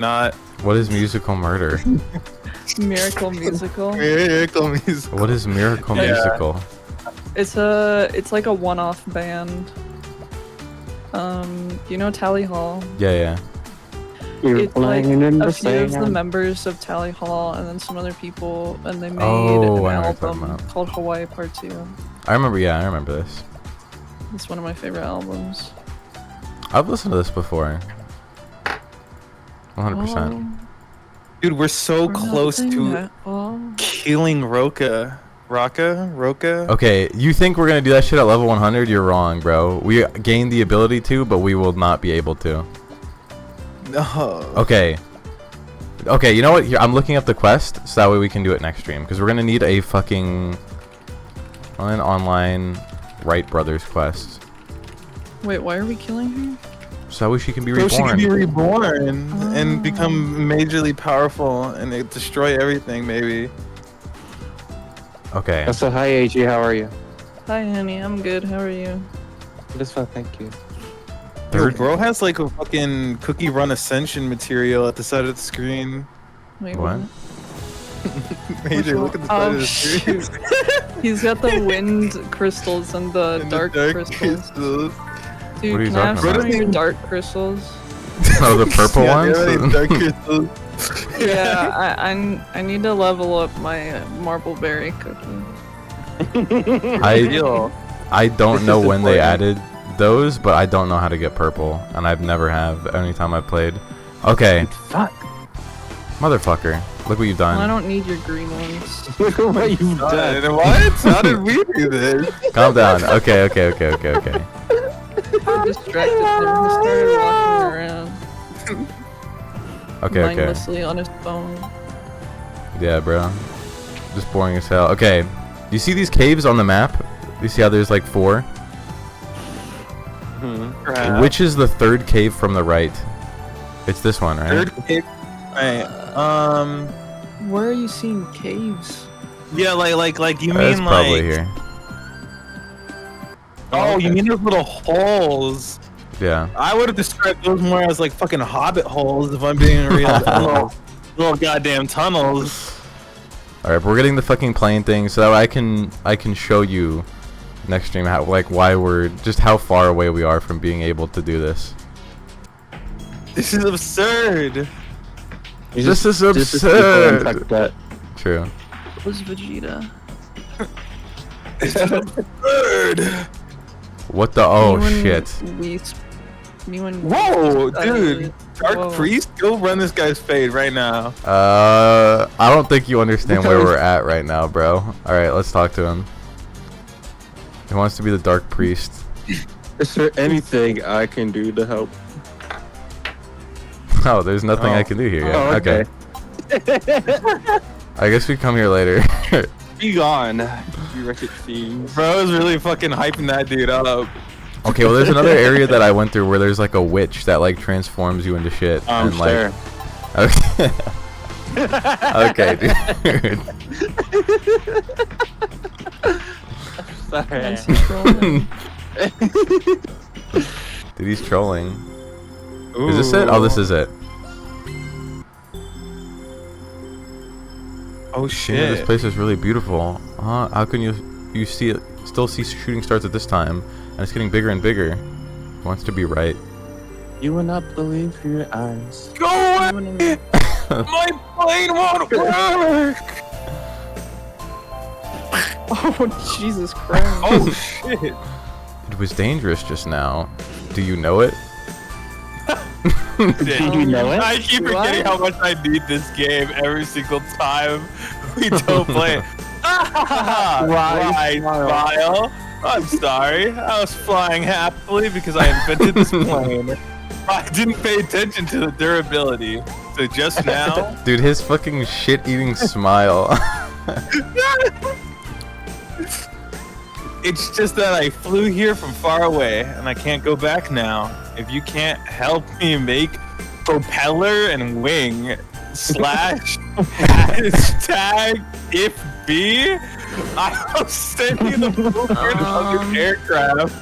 Not. What is musical murder? Miracle musical. Miracle musical. What is miracle musical? It's like a one-off band. You know Tally Hall? Yeah. It's like a few of the members of Tally Hall and then some other people, and they made an album called Hawaii Part 2. I remember this. It's one of my favorite albums. I've listened to this before. 100%. Dude, we're so close to killing Roka. Okay, you think we're gonna do that shit at level 100? You're wrong, bro. We gained the ability to, but we will not be able to. No. Okay, you know what? Here, I'm looking up the quest, so that way we can do it next stream. Because we're gonna need a fucking an online Wright Brothers quest. Wait, why are we killing her? So that way she can be reborn. So she can be reborn and become majorly powerful and destroy everything, maybe. Okay. So hi AG, how are you? Hi honey, I'm good. How are you? Just fine, thank you. Dude, bro has like a fucking Cookie Run Ascension material at the side of the screen. Wait, what? Major, look at the side of the screen. He's got the wind crystals and the dark crystals. Dude, what are you can I have talking some about? of your dark crystals? Oh, the purple ones? Dark crystals. Yeah, I need to level up my Marbleberry cookie. I don't know when they added those, but I don't know how to get purple, and I've never have anytime I've played. Okay. Fuck. Motherfucker. Look what you've done. Well, I don't need your green ones. Look at what you've done. What? How did we do this? Calm down. Okay. I distracted him. He started walking around. Okay. Mindlessly on his phone. Yeah, bro. Just boring as hell. Okay. Do you see these caves on the map? You see how there's like 4? Which is the third cave from the right? It's this one, right? Third cave. Right. Where are you seeing caves? Yeah, like you It's mean probably like. here. Oh, you mean those little holes? Yeah. I would have described those more as like fucking hobbit holes if I'm being real. little goddamn tunnels. All right, but we're getting the fucking plane thing, so that way I can show you next stream how how far away we are from being able to do this. This is absurd. This is absurd. True. Who's Vegeta? This is absurd. What the? Oh shit. Whoa, dude. Dark Priest, go run this guy's fade right now. I don't think you understand where we're at right now, bro. All right, let's talk to him. He wants to be the Dark Priest. Is there anything I can do to help? Oh, there's nothing I can do here yet. Oh, okay. I guess we come here later. Be gone, you wretched fiends. Bro is really fucking hyping that dude up. Okay, well, there's another area that I went through where there's like a witch that like transforms you into shit. And like, okay. Okay, dude. Sorry. Dude, he's trolling. Ooh. Is this it? Oh, this is it. Oh shit! Yeah, this place is really beautiful. How can you see it? Still see shooting stars at this time, and it's getting bigger and bigger. It wants to be right. You will not believe your eyes. Go away! My plane won't work. Oh Jesus Christ! Oh shit! It was dangerous just now. Do you know it? Did you know it? I keep forgetting how much I need this game every single time we don't play it. Right, smile. I'm sorry. I was flying happily because I invented this plane. I didn't pay attention to the durability. So just now... Dude, his fucking shit-eating smile. It's just that I flew here from far away, and I can't go back now. If you can't help me make propeller and wing / hashtag if B, I will send you the blueprint of your aircraft.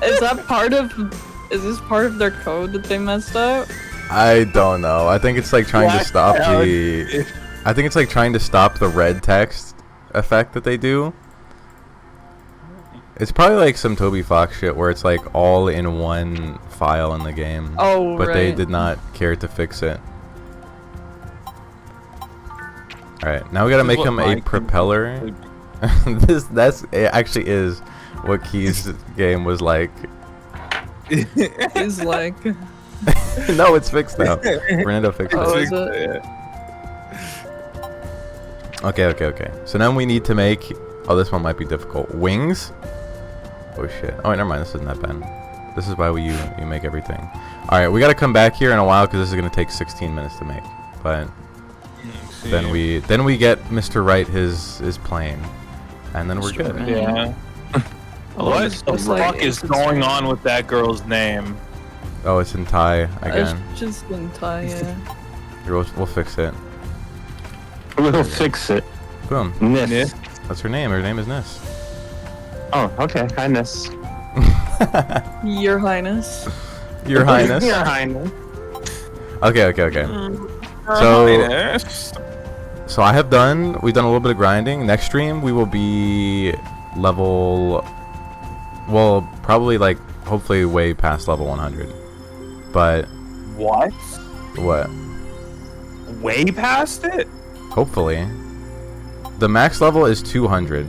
Is this part of their code that they messed up? I don't know. I think it's like trying to stop the. I think it's like trying to stop the red text effect that they do. It's probably like some Toby Fox shit where it's like all in one file in the game. Oh, but right. they did not care to fix it. Alright, now we gotta make him a propeller. It actually is what Key's game was like. He's like. No, it's fixed now. Fernando fixed Oh, it. is it? Okay. So now we need to make. Oh, this one might be difficult. Wings. Oh shit. Oh wait, never mind. This isn't that bad. This is why you make everything. All right, we gotta come back here in a while because this is gonna take 16 minutes to make. But then we get Mr. Right his plane, and then we're good. Yeah. What the fuck is going on with that girl's name? Oh, it's in Thai again. It's just in Thai, yeah. Here, we'll fix it. We'll fix it. Boom. Nis. That's her name. Her name is Nis. Oh, okay. Hi, Nis. Your Highness. Your Highness. Your Highness. Okay. So I have done. We've done a little bit of grinding. Next stream we will be level. Well, probably like hopefully way past level 100. But What? what? Way past it? Hopefully. The max level is 200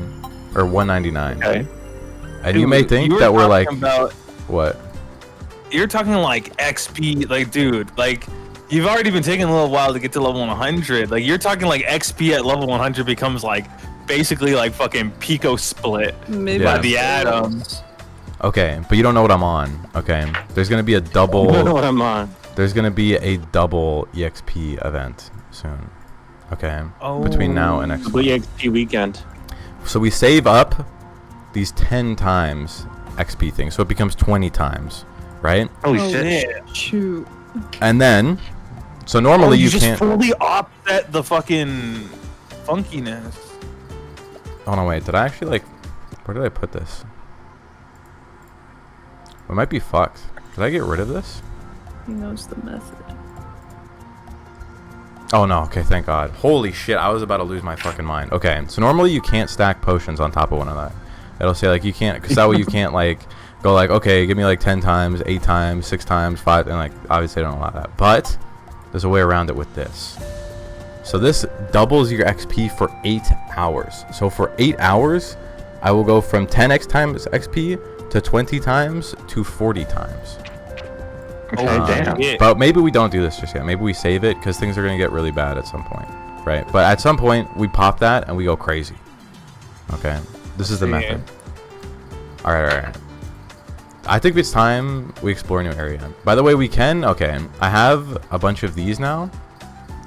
or 199. Okay. And you may think that we're like what? You're talking like XP, like dude, like you've already been taking a little while to get to level 100. Like you're talking like XP at level 100 becomes like basically like fucking Pico split Maybe by the atoms. Okay, but you don't know what I'm on. Okay. There's going to be a I don't know double what I'm on. There's going to be a double EXP event soon. Okay. Oh. Between now and next week. EXP weekend. So we save up these 10 times XP things. So it becomes 20 times, right? Holy Oh, shit. Shoot. And then so normally you just can't fully offset the fucking funkiness. Oh no, wait. Did I actually like where did I put this? We might be fucked. Did I get rid of this? He knows the method. Oh no, okay, thank God. Holy shit, I was about to lose my fucking mind. Okay, so normally you can't stack potions on top of one another. It'll say like you can't, because that way you can't like go like, okay, give me like 10 times, 8 times, 6 times, 5, and like obviously they don't allow that. But there's a way around it with this. So this doubles your XP for 8 hours. So for 8 hours, I will go from 10x times XP to 20 times to 40 times. Okay, damn. Yeah. But maybe we don't do this just yet. Maybe we save it because things are going to get really bad at some point. Right? But at some point, we pop that and we go crazy. Okay? This is the method. Alright. I think it's time we explore a new area. By the way, we can... Okay, I have a bunch of these now.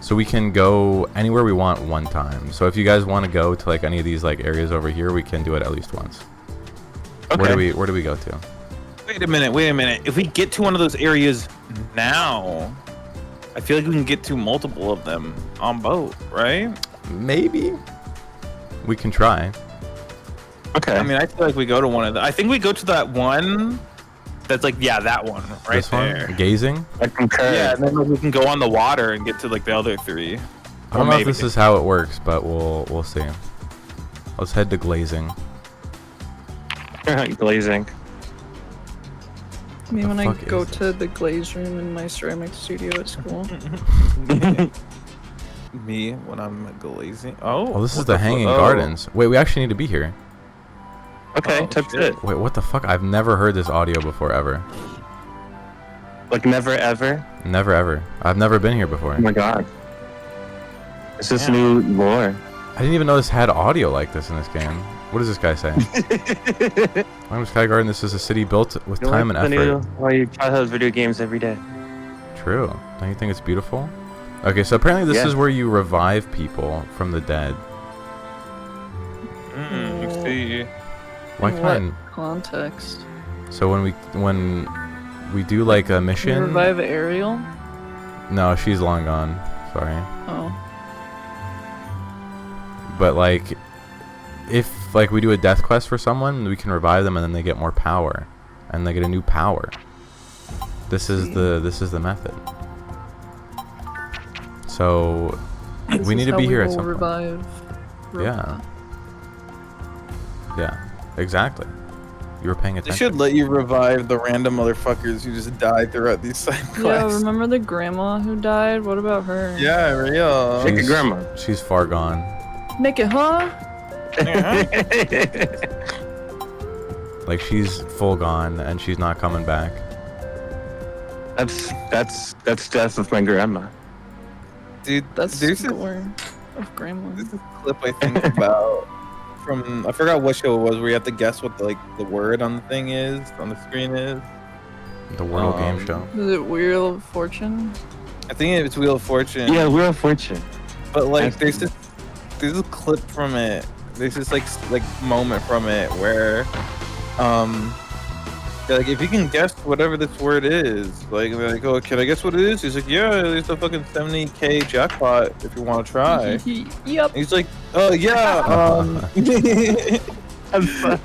So we can go anywhere we want one time. So if you guys want to go to like any of these like areas over here, we can do it at least once. Okay. Where do we go to? Wait a minute. If we get to one of those areas now, I feel like we can get to multiple of them on boat, right? Maybe. We can try. Okay. I mean, I feel like we go to one of them. I think we go to that one that's like, yeah, that one right This one? there. Gazing? I concur. Yeah, and then like, we can go on the water and get to like the other 3. I don't know if this is how it works, but we'll see. Let's head to glazing. Glazing. I mean, when I fuck go is to the glaze room in my ceramic studio at school. Me when I'm glazing. Oh, Oh, this is what the Hanging fuck? Gardens. Wait, we actually need to be here. Okay, Oh, that's shit. it. Wait, what the fuck? I've never heard this audio before, ever. Like never ever. Never, ever. I've never been here before. Oh my god. This is Yeah. new lore. I didn't even know this had audio like this in this game. What does this guy say? Welcome to Sky Garden. This is a city built with time and effort. Why you childhood video games every day? True. Don't you think it's beautiful? Okay, so apparently this Yeah. is where you revive people from the dead. You see. Why In can't? what context? So when we do like a Can you mission. revive Ariel? No, she's long gone. Sorry. Oh. But like, if like we do a death quest for someone, we can revive them and then they get more power, and they get a new power. This is the method. So we need to be here at some point. Revive. Yeah. Yeah. Exactly. You were paying attention. They should let you revive the random motherfuckers who just died throughout these side quests. Yeah, remember the grandma who died? What about her? Yeah, real. Take a grandma. She's far gone. Nick it, huh? Like she's full gone and she's not coming back. That's death of my grandma. Dude, That's there's this, gore of grandma. there's this clip I think about from I forgot what show it was where you have to guess what the word on the thing is on the screen is. The World Game Show. Is it Wheel of Fortune? I think it's Wheel of Fortune. Yeah, Wheel of Fortune. But like there's this clip from it. There's this like moment from it where they're like, if you can guess whatever this word is, like they're like, oh, can I guess what it is? He's like, yeah, there's a fucking 70K jackpot if you want to try. Yep. He's like, oh yeah, I'm sorry.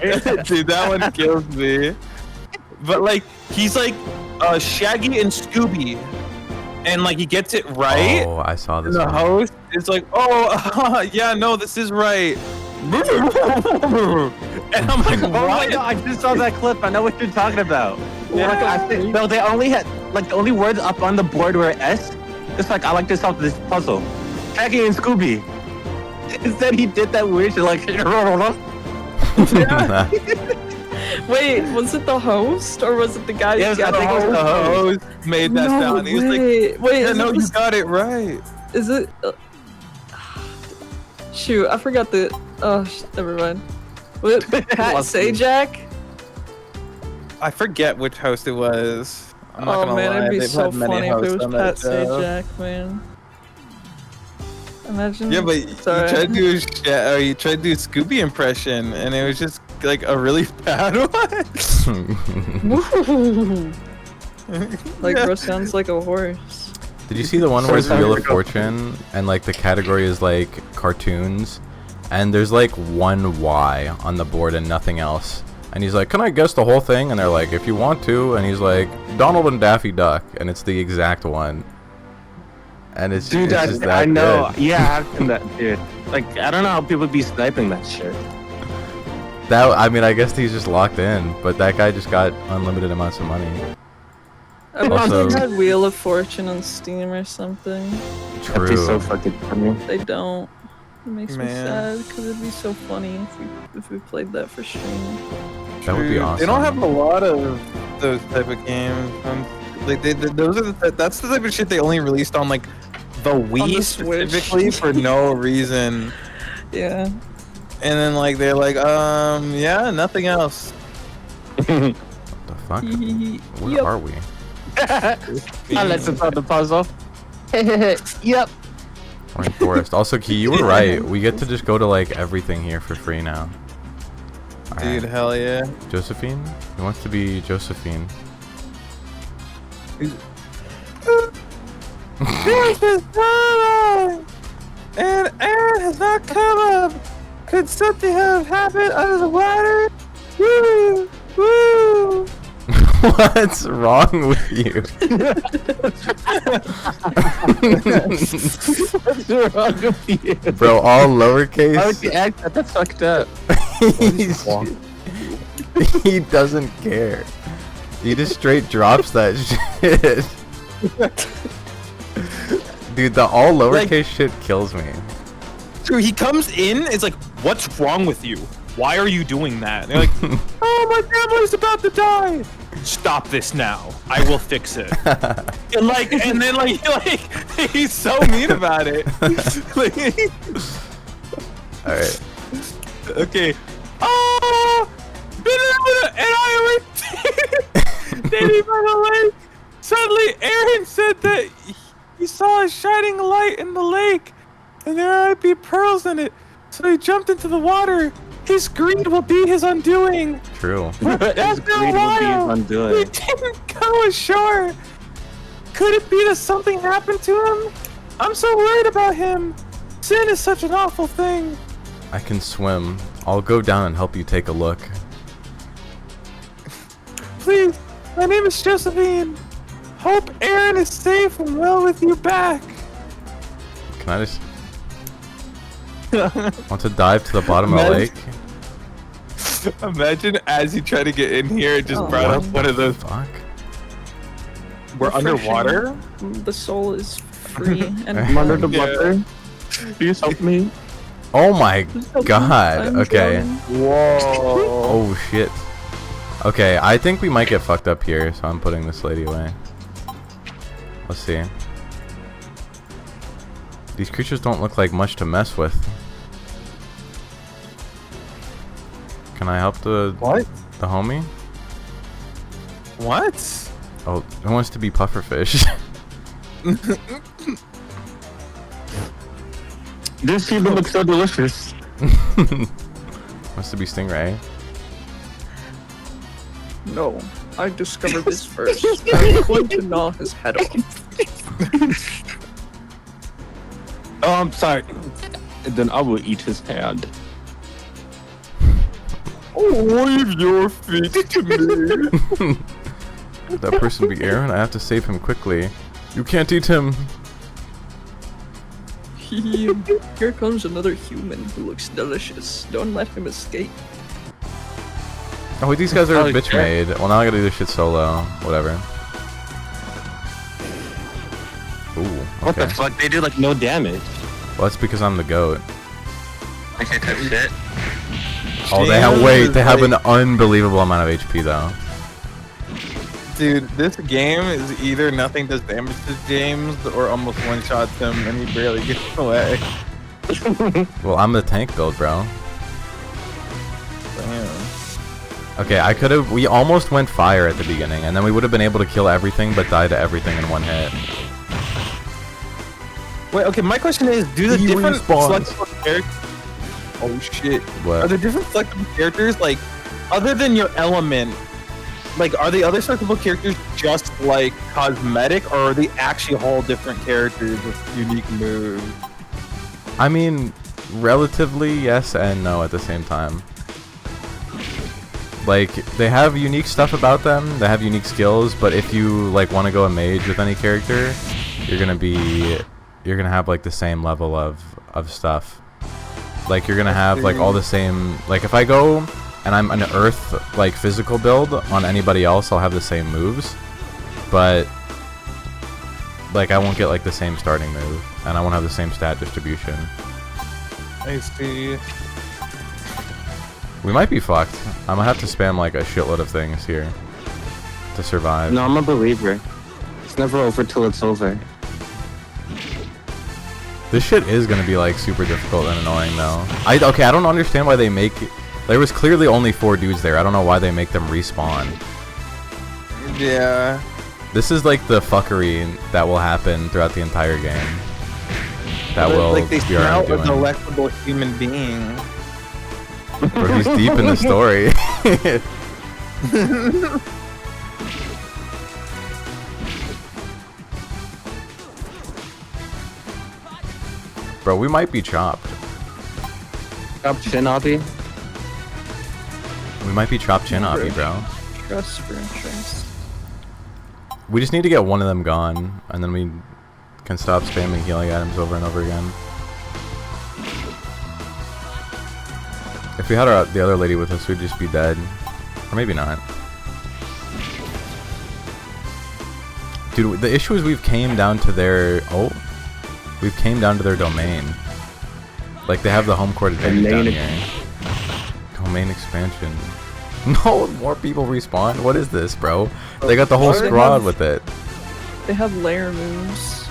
dude, that one kills me. But like, he's like Shaggy and Scooby, and like he gets it right. Oh, I saw this. And the one. host is like, oh, yeah, no, this is right. And I'm like, Oh my what? god, I just saw that clip. I know what you're talking about. Yeah. Like, I think, no, they only had, like, the only words up on the board were S. It's like, I like this off this puzzle. Shaggy and Scooby. Instead, he did that weird shit, like, Wait, was it the host or was it the guy? Yes, who I got think it was the host. Made that sound. He was like, wait, yeah, is no, it you this- got it right. Is it? Shoot, I forgot the. Oh, never mind. What? Pat Lost me. Sajak? I forget which host it was. I'm not Oh gonna man, lie. it'd be They've so had many funny if hosts it was on that Pat show. Sajak, man. Imagine. Yeah, but you Sorry. tried to do you tried to do a Scooby impression, and it was just like a really bad one. Like, Yeah. bro sounds like a horse. Did you see the one where it's Wheel of Fortune and like the category is like cartoons and there's like one Y on the board and nothing else? And he's like, can I guess the whole thing? And they're like, if you want to. And he's like, Donald and Daffy Duck. And it's the exact one. And it's, Dude, it's just that I know. good. Yeah, I've seen that, dude. Like, I don't know how people be sniping that shit. That, I mean, I guess he's just locked in. But that guy just got unlimited amounts of money. I wish Also- they had Wheel of Fortune on Steam or something. That'd be so True. fucking funny. They don't. It makes me Man. sad because it'd be so funny if we played that for stream. That would be True. awesome. They don't have a lot of those type of games. Like those are that's the type of shit they only released on like the Wii the Switch. specifically for no reason. Yeah. And then like they're like, yeah, nothing else. The fuck? Where Yep. are we? Let's about the puzzle. Yep. We're in Forest. Also, Key, you were right. We get to just go to like everything here for free now. Dude, hell yeah. Josephine? He wants to be Josephine. This is not and Aaron has not come up. Could something have happened under the water? Woo! Woo! What's wrong with you? What's wrong with you? Bro, all Why would lowercase. you act that? That's fucked up. He doesn't care. He just straight drops that shit. Dude, the all lowercase shit kills me. Dude, he comes in, it's like, what's wrong with you? Why are you doing that? And they're like, oh, my family's about to die. Stop this now. I will fix it. And then he's so mean about it. Alright. Okay. Oh, and I went Danny by the lake. Suddenly, Aaron said that he saw a shining light in the lake, and there might be pearls in it. So he jumped into the water. His greed will be his undoing. True. After a while, he didn't go ashore. Could it be that something happened to him? I'm so worried about him. Sin is such an awful thing. I can swim. I'll go down and help you take a look. Please, my name is Josephine. Hope Aaron is safe and well with you back. Can I just... want to dive to the bottom of the lake? Imagine as you try to get in here, it just brought up one of those. Fuck. We're underwater? The soul is free and I'm under the water. Please help me. Oh my god. I'm Okay. drowning. Whoa. Oh shit. Okay, I think we might get fucked up here, so I'm putting this lady away. Let's see. These creatures don't look like much to mess with. Can I help the homie? What? Oh, who wants to be pufferfish? This human looks so delicious. Wants to be stingray. No, I discovered this first. I'm going to gnaw his head off. Oh, I'm sorry. And then I will eat his hand. Oh, wave your feet to me. Could that person be Aaron? I have to save him quickly. You can't eat him. Here comes another human who looks delicious. Don't let him escape. Oh wait, these guys are Oh, bitch yeah. made. Well, now I gotta do this shit solo. Whatever. Ooh, What the okay. fuck? They do like no damage. Well, that's because I'm the goat. I can't touch shit. Oh, they have they have an unbelievable amount of HP though. Dude, this game is either nothing does damage to James or almost one-shots him and he barely gets away. Well, I'm the tank build, bro. Damn. Okay, I could have. We almost went fire at the beginning, and then we would have been able to kill everything, but die to everything in one hit. Wait, okay, my question is, do the He different respawns. selectable characters... Oh shit. What? Are there different selectable characters, like, other than your element, like, are the other selectable characters just, like, cosmetic, or are they actually whole different characters with unique moves? I mean, relatively yes and no at the same time. Like, they have unique stuff about them, they have unique skills, but if you, like, want to go a mage with any character, you're gonna have, like, the same level of stuff. Like, you're gonna have, like, all the same, like, if I go and I'm an earth, like, physical build on anybody else, I'll have the same moves, but, like, I won't get, like, the same starting move, and I won't have the same stat distribution. I see. We might be fucked. I'm gonna have to spam, like, a shitload of things here to survive. No, I'm a believer. It's never over till it's over. This shit is gonna be, like, super difficult and annoying, though. Okay, I don't understand why they make... There was clearly only 4 dudes there. I don't know why they make them respawn. Yeah. This is, like, the fuckery that will happen throughout the entire game. That will like they be our sprout a undoing. delectable human being. Bro, he's deep in the story. Bro, we might be chopped. Up Shinobi. We might be chopped chin off, bro. Trust for interest. We just need to get one of them gone, and then we can stop spamming healing items over and over again. If we had the other lady with us, we'd just be dead. Or maybe not. Dude, the issue is we've came down to their... Oh. We've came down to their domain. Like, they have the home court advantage down here. Domain expansion. No, more people respawn? What is this, bro? They got the whole squad with it. They have layer moves.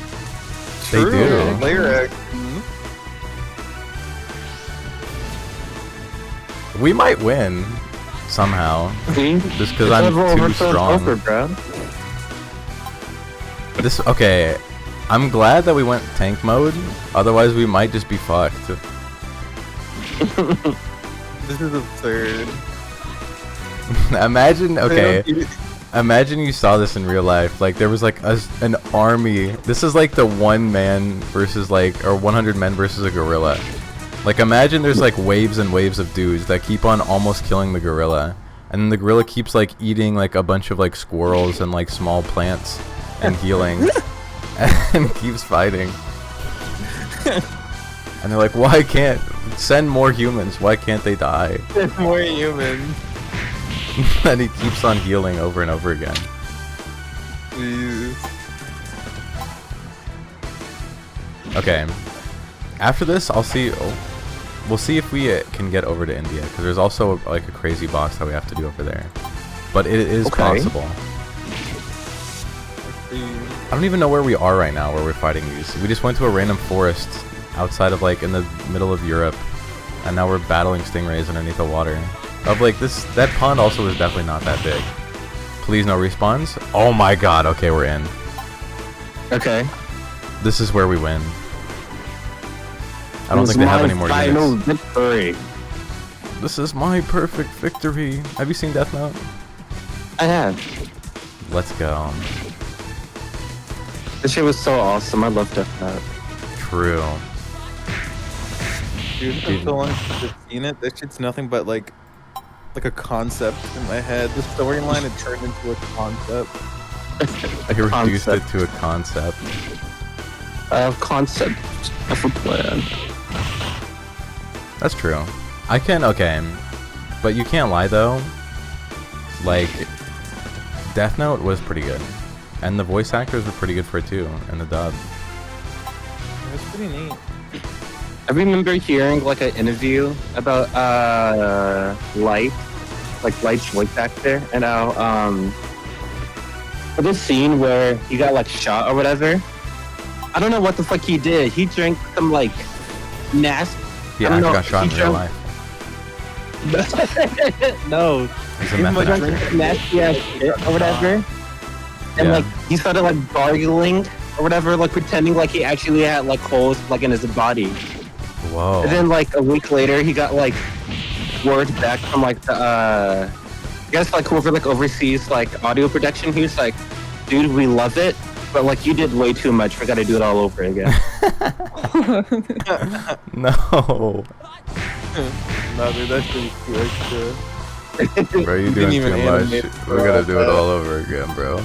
They True. do. Layer action. We might win. Somehow. Just because I'm too strong. Over, bro. Okay. I'm glad that we went tank mode. Otherwise, we might just be fucked. This is absurd. Imagine, okay. They don't- Imagine you saw this in real life. Like, there was like an army. This is like the 1 man versus like, or 100 men versus a gorilla. Like, imagine there's like waves and waves of dudes that keep on almost killing the gorilla. And then the gorilla keeps like eating like a bunch of like squirrels and like small plants and healing. And keeps fighting. And they're like, why can't send more humans? Why can't they die? More humans. And he keeps on healing over and over again. Jesus. Okay. After this, I'll see. Oh, we'll see if we can get over to India, because there's also like a crazy boss that we have to do over there. But it is possible. I don't even know where we are right now, where we're fighting these. We just went to a random forest outside of like in the middle of Europe, and now we're battling stingrays underneath the water. Of like this, that pond also is definitely not that big. Please no respawns. Oh my god. Okay, we're in. Okay. This is where we win. I don't think they have any more final units. victory. This is my perfect victory. Have you seen Death Note? I have. Let's go. This shit was so awesome. I love Death Note. True. Dude, I'm so long since I've seen it. That shit's nothing but like a concept in my head. The storyline had turned into a concept. I reduced it to a concept. Concept of a plan. That's true. I can, okay. But you can't lie though. Like, Death Note was pretty good. And the voice actors were pretty good for it too, and the dub. It was pretty neat. I remember hearing like an interview about Light, like Light's voice actor, and how for this scene where he got like shot or whatever. I don't know what the fuck he did. He drank some like nasty. Yeah, I got shot in real life. No. He's a He method drank actor. some nasty ass shit or whatever. And Yeah. like he started like gargling or whatever, like pretending like he actually had like holes like in his body. Whoa. And then like a week later, he got like word back from like the I guess like whoever like oversees like audio production. He was like, "Dude, we love it, but like you did way too much. We got to do it all over again." No. No, dude, that shit was too extra. Bro, you Didn't doing even too much. animate We gotta do it all over again, bro.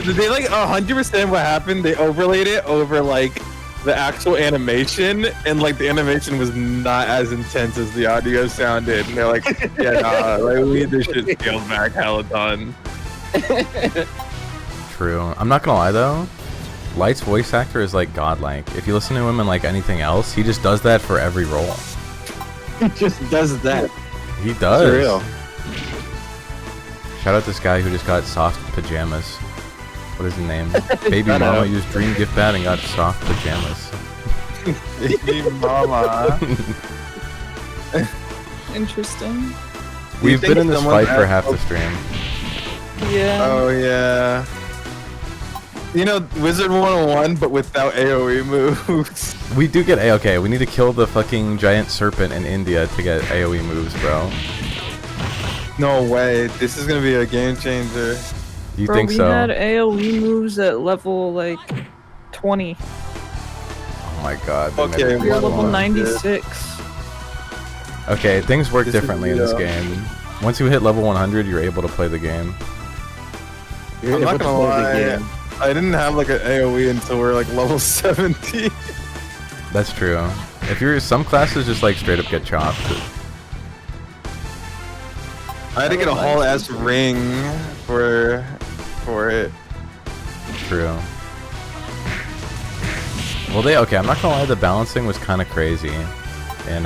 Did they like 100% what happened? They overlaid it over like the actual animation, and like the animation was not as intense as the audio sounded. And they're like, yeah, nah, like we need this shit scaled back hella ton. True. I'm not gonna lie though. Light's voice actor is like godlike. If you listen to him in like anything else, he just does that for every role. He just does that. He does. For real. Shout out this guy who just got soft pajamas. What is his name? Baby mama used Dream Gift Pad and got soft pajamas. Baby mama. Interesting. We've think been in this someone fight for asked- half the stream. Yeah. Oh yeah. You know, Wizard 101, but without AoE moves. We do get okay. We need to kill the fucking giant serpent in India to get AoE moves, bro. No way. This is gonna be a game changer. You Bro, think we so? had AoE moves at level like 20. Oh my god. they Okay, never We are did level one. 96. Okay, things work This is differently in this the, game. Once you hit level 100, you're able to play the game. You're I'm not able to gonna play the lie. game. I didn't have like an AoE until we're like level 70. That's true. If you're some classes just like straight up get chopped. I had to get a whole ass ring for it. True. Well, okay. I'm not gonna lie. The balancing was kind of crazy in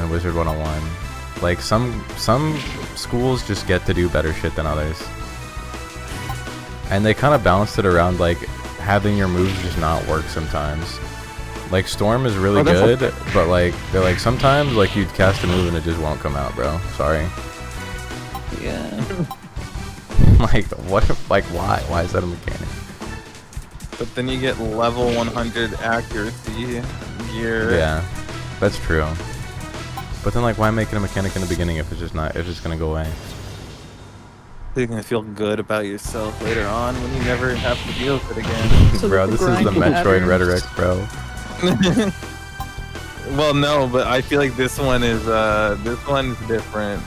Wizard 101. Like some schools just get to do better shit than others, and they kind of balanced it around like having your moves just not work sometimes. Like Storm is really good, but like they're like sometimes like you'd cast a move and it just won't come out, bro. Sorry. Yeah. Like what? Like why? Why is that a mechanic? But then you get level 100 accuracy gear. Yeah, that's true. But then like why make it a mechanic in the beginning if it's just not? If it's just gonna go away? So you're gonna feel good about yourself later on when you never have to deal with it again. So Bro, that this the is the grind Metroid patterns- rhetoric, bro. Well, no, but I feel like this one is different.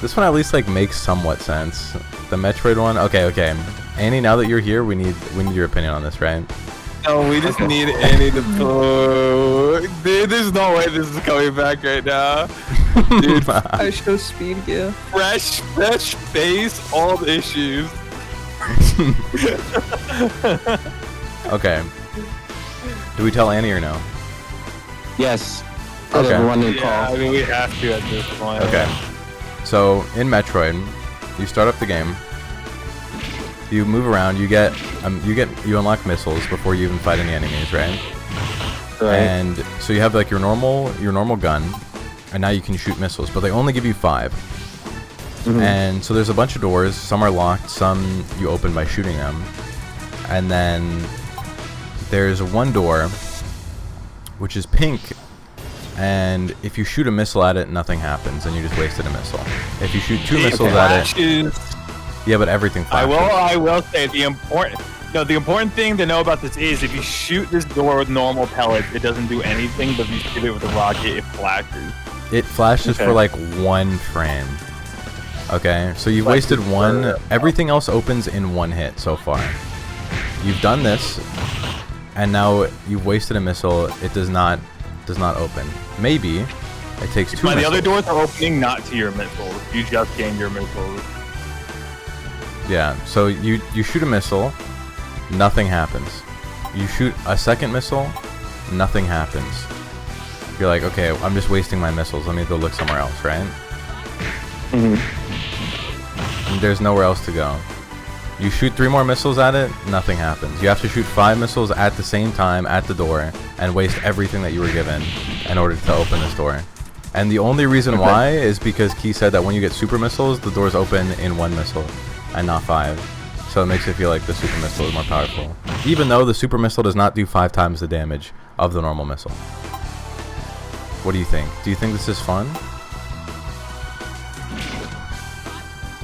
This one at least like makes somewhat sense. The Metroid one, okay. Annie, now that you're here, we need your opinion on this, right? No, we just need Annie to pull. Dude, there's no way this is coming back right now. Dude, I show speed, yeah. fresh face, old issues. Okay. Do we tell Annie or no? Yes. Okay. Everyone in Yeah, call. I mean, we have to at this point. Okay. So in Metroid, you start up the game. You move around. You unlock missiles before you even fight any enemies, right? Right. And so you have like your normal gun, and now you can shoot missiles, but they only give you 5. Mhm. And so there's a bunch of doors. Some are locked. Some you open by shooting them. And then there's one door, which is pink. And if you shoot a missile at it, nothing happens, and you just wasted a missile. If you shoot 2 missiles at it, yeah, but everything flashes. I will say the important thing to know about this is if you shoot this door with normal pellets, it doesn't do anything, but if you shoot it with a rocket, it flashes. It flashes for like 1 frame. Okay, so you've wasted 1. Everything else opens in 1 hit so far. You've done this, and now you've wasted a missile. It does not open. Maybe it takes 2 But the missiles. other doors are opening not to your missiles. You just gained your missiles. Yeah, so you shoot a missile, nothing happens. You shoot a second missile, nothing happens. You're like, okay, I'm just wasting my missiles. Let me go look somewhere else, right? Mhm. And there's nowhere else to go. You shoot 3 more missiles at it, nothing happens. You have to shoot 5 missiles at the same time at the door and waste everything that you were given in order to open this door. And the only reason why is because Key said that when you get super missiles, the doors open in 1 missile and not 5. So it makes it feel like the super missile is more powerful. Even though the super missile does not do 5 times the damage of the normal missile. What do you think? Do you think this is fun?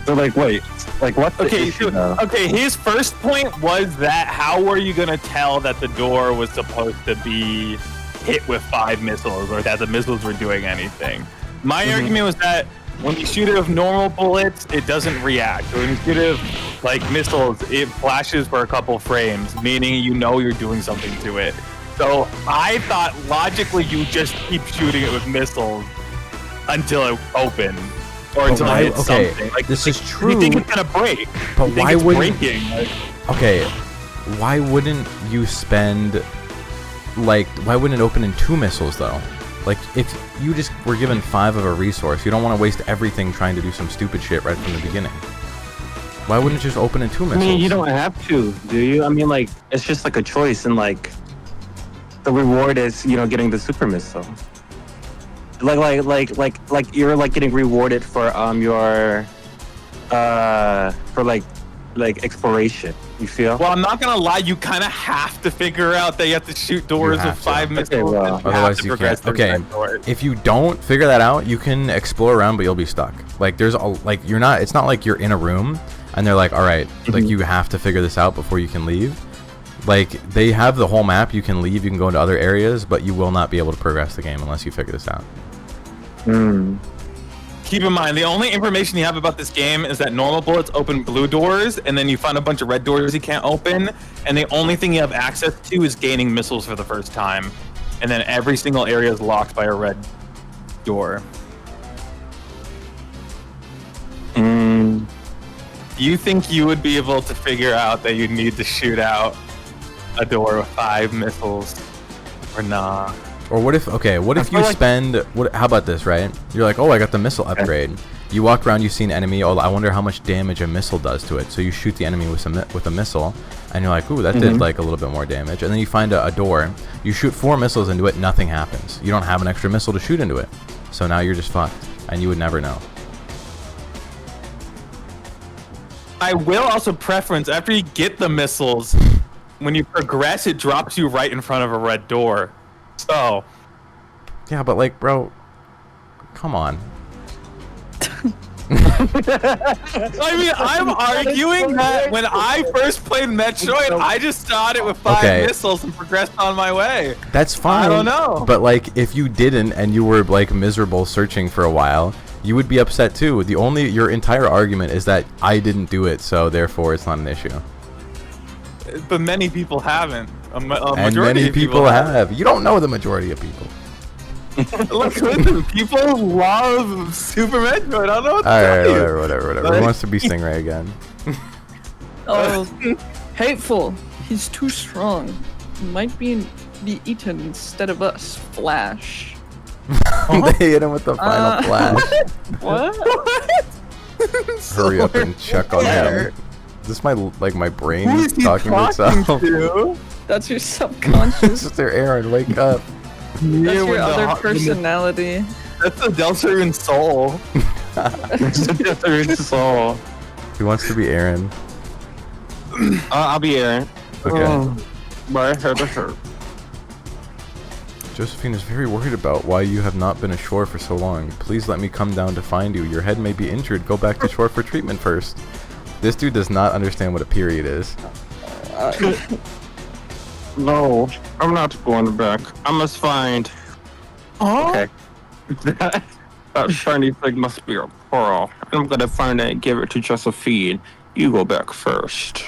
So like, wait, like what's the issue now? Okay, his first point was that how were you gonna tell that the door was supposed to be hit with 5 missiles or that the missiles were doing anything? My argument was that when you shoot it with normal bullets, it doesn't react. When you shoot it with like missiles, it flashes for a couple frames, meaning you know you're doing something to it. So I thought logically you just keep shooting it with missiles until it opens. Or until it hits something. Like, this is true. You think it's gonna break. But You think why it's wouldn't? breaking. Like, Okay, why wouldn't you spend like? Why wouldn't it open in 2 missiles though? Like if you just were given 5 of a resource, you don't want to waste everything trying to do some stupid shit right from the beginning. Why wouldn't it just open in 2 missiles? I mean, you don't have to, do you? I mean, like, it's just like a choice, and like, the reward is, you know, getting the super missile. Like you're like getting rewarded for your for like exploration. You feel? well, I'm not gonna lie. You kind of have to figure out that you have to shoot doors have with to. 5 missiles. well, and have otherwise to you progress can't. through Okay, that door. if you don't figure that out, you can explore around, but you'll be stuck. Like there's like you're not. It's not like you're in a room and they're like, all right, like you have to figure this out before you can leave. Like they have the whole map. You can leave. You can go into other areas, but you will not be able to progress the game unless you figure this out. Keep in mind, the only information you have about this game is that normal bullets open blue doors, and then you find a bunch of red doors you can't open, and the only thing you have access to is gaining missiles for the first time. And then every single area is locked by a red door. Do you think you would be able to figure out that you need to shoot out a door with 5 missiles, or nah? Or what if? Okay, what if you spend? How about this? Right? You're like, oh, I got the missile upgrade. You walk around, you see an enemy. Oh, I wonder how much damage a missile does to it. So you shoot the enemy with a missile, and you're like, ooh, that did like a little bit more damage. And then you find a door. You shoot 4 missiles into it, nothing happens. You don't have an extra missile to shoot into it. So now you're just fucked, and you would never know. I will also preference after you get the missiles, when you progress, it drops you right in front of a red door. So, yeah, but like, bro, come on. I mean, I'm arguing that when I first played Metroid, I just shot it with 5 missiles and progressed on my way. That's fine. I don't know. But like, if you didn't and you were like miserable searching for a while, you would be upset too. Your entire argument is that I didn't do it, so therefore it's not an issue. But many people haven't. And many people have. You don't know the majority of people. Look, listen, people love Super Metroid. I don't know what to tell you. Whatever. Who wants to be Stingray again? Oh, hateful. He's too strong. Might be eaten instead of us. Flash. They hit him with the final flash. What? Hurry up and check on him. Is this my brain Who is he talking to itself? to? That's your subconscious. It's their Aaron, wake up. That's your other personality. That's the Deltarian soul. That's the Deltarian soul. Who wants to be Aaron? I'll be Aaron. Okay. My head hurt. Josephine is very worried about why you have not been ashore for so long. Please let me come down to find you. Your head may be injured. Go back to shore for treatment first. This dude does not understand what a period is. No, I'm not going back. I must find. Oh. Okay. That shiny thing must be a pearl. I'm gonna find it and give it to Josephine. You go back first.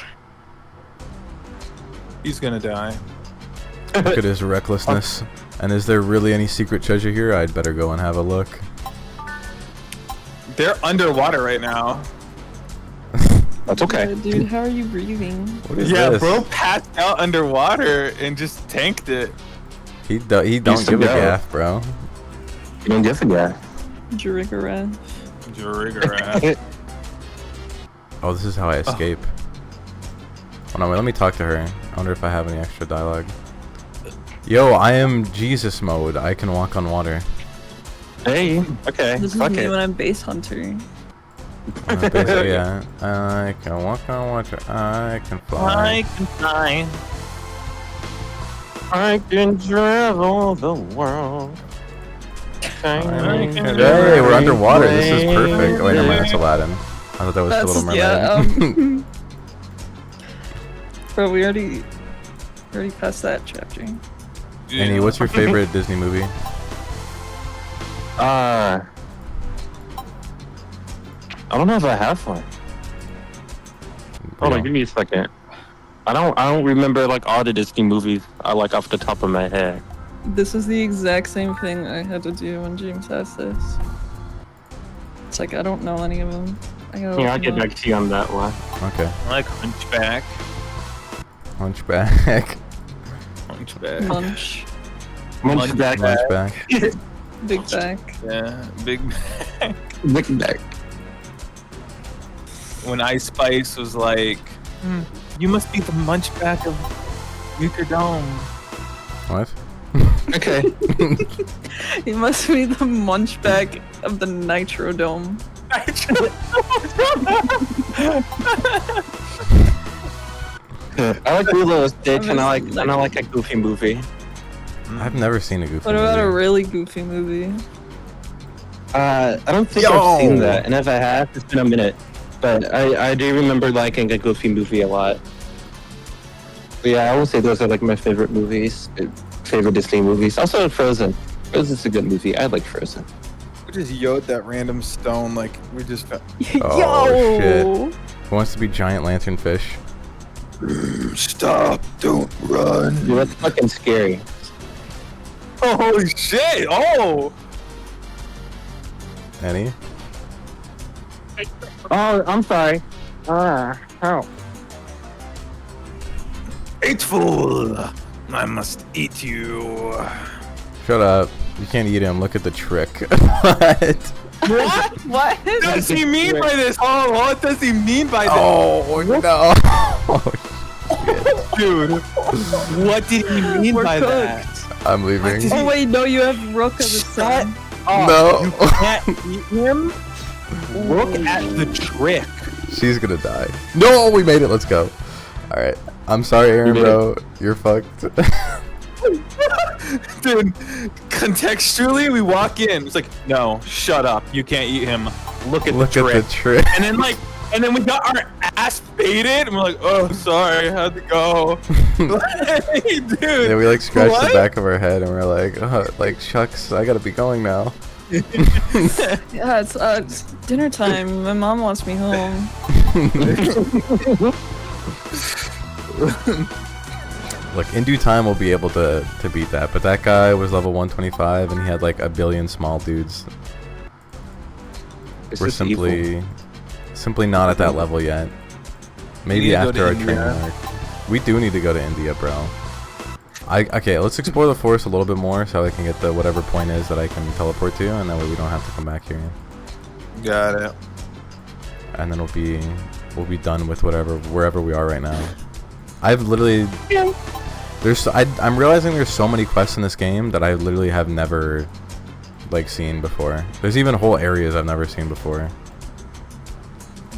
He's gonna die. Look at his recklessness. And is there really any secret treasure here? I'd better go and have a look. They're underwater right now. That's okay. Yeah, dude, how are you breathing? What is Yeah, this? bro passed out underwater and just tanked it. He don't give a gaff, bro. You don't give a guy. Jirigarath. Jirigarath. Oh, this is how I escape. Hold on, wait, let me talk to her. I wonder if I have any extra dialogue. Yo, I am Jesus mode. I can walk on water. Hey, okay. This is fuck me it. when I'm base hunter. Basically, yeah. I can walk on water. I can fly. I can fly. I can travel the world. Hey, we're underwater. This is perfect. Oh, wait, never mind. That's Aladdin. I thought that was the Little Mermaid. Yeah, bro, we already passed that chapter. Annie, what's your favorite Disney movie? I don't know if I have one. Hold on, give me a second. I don't remember like all the Disney movies I like off the top of my head. This is the exact same thing I had to do when James asked this. It's like I don't know any of them. Yeah, I'll get back to you on that one. Okay. I like Hunchback. Hunchback. Hunchback. Munch. Munchback. Hunchback. Big back. Yeah, Big Mac. Big Mac. When Ice Spice was like, you must be the Munchback of Nuker Dome. What? Okay. He must be the munchback of the Nitro Dome. I like Lilo and Stitch, and I like a Goofy movie. I've never seen a Goofy What about movie. a really goofy movie? I don't think I've seen that, and if I have, it's been a minute. But I do remember liking a Goofy movie a lot. But yeah, I would say those are like my favorite movies, favorite Disney movies. Also Frozen. Frozen's a good movie. I like Frozen. We just yelled that random stone like we just found. Oh, Yo! shit. Who wants to be giant lanternfish? Stop! Don't run! Dude, that's fucking scary. Oh, holy shit! Oh! Annie? Oh, I'm sorry. How? Hateful! I must eat you. Shut up. You can't eat him. Look at the trick. What? What? What? What does he mean by this? Oh, what does he mean by this? Oh, no. Oh, Dude, what did he mean We're by cooked. that? I'm leaving. Oh wait, no, you have Rook as a son. No. You can't eat him? Look at the trick. She's gonna die. No, we made it. Let's go. Alright. I'm sorry, Aaron, bro. You're fucked. Dude, contextually, we walk in. It's like, no, shut up. You can't eat him. Look at Look the trick. at the trick. And then we got our ass faded, and we're like, oh, sorry, how'd it go? Hey, dude. Yeah, we like scratched what? the back of our head and we're like, shucks, I gotta be going now. Yeah, it's dinner time. My mom wants me home. Look, in due time we'll be able to beat that, but that guy was level 125 and he had like a billion small dudes. We're simply not at that level yet. Maybe after our training arc. We do need to go to India, bro. Okay, let's explore the forest a little bit more so I can get the whatever point is that I can teleport to, and that way we don't have to come back here. Got it. And then we'll be done with wherever we are right now. I've literally I'm realizing there's so many quests in this game that I literally have never like seen before. There's even whole areas I've never seen before.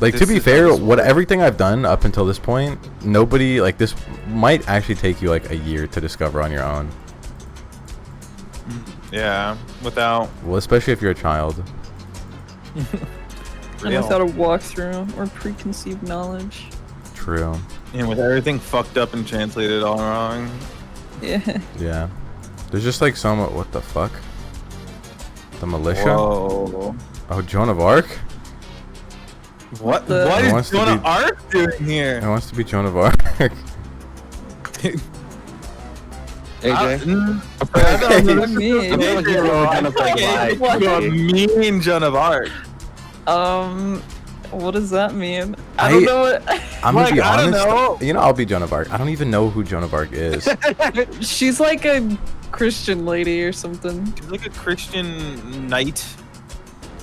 Like, to be fair, everything I've done up until this point, nobody, like, this might actually take you like a year to discover on your own. Yeah, without... Well, especially if you're a child. And without a walkthrough or preconceived knowledge. True. And with everything fucked up and translated all wrong. Yeah. Yeah. There's just like some... What the fuck? The militia? Whoa. Oh, Joan of Arc? What is Joan of Arc doing here? It wants to be Joan of Arc. AJ? You're a mean Joan of Arc. What does that mean? I don't know. I'm gonna be honest. You know, I'll be Joan of Arc. I don't even know who Joan of Arc is. She's like a Christian lady or something. She's like a Christian knight.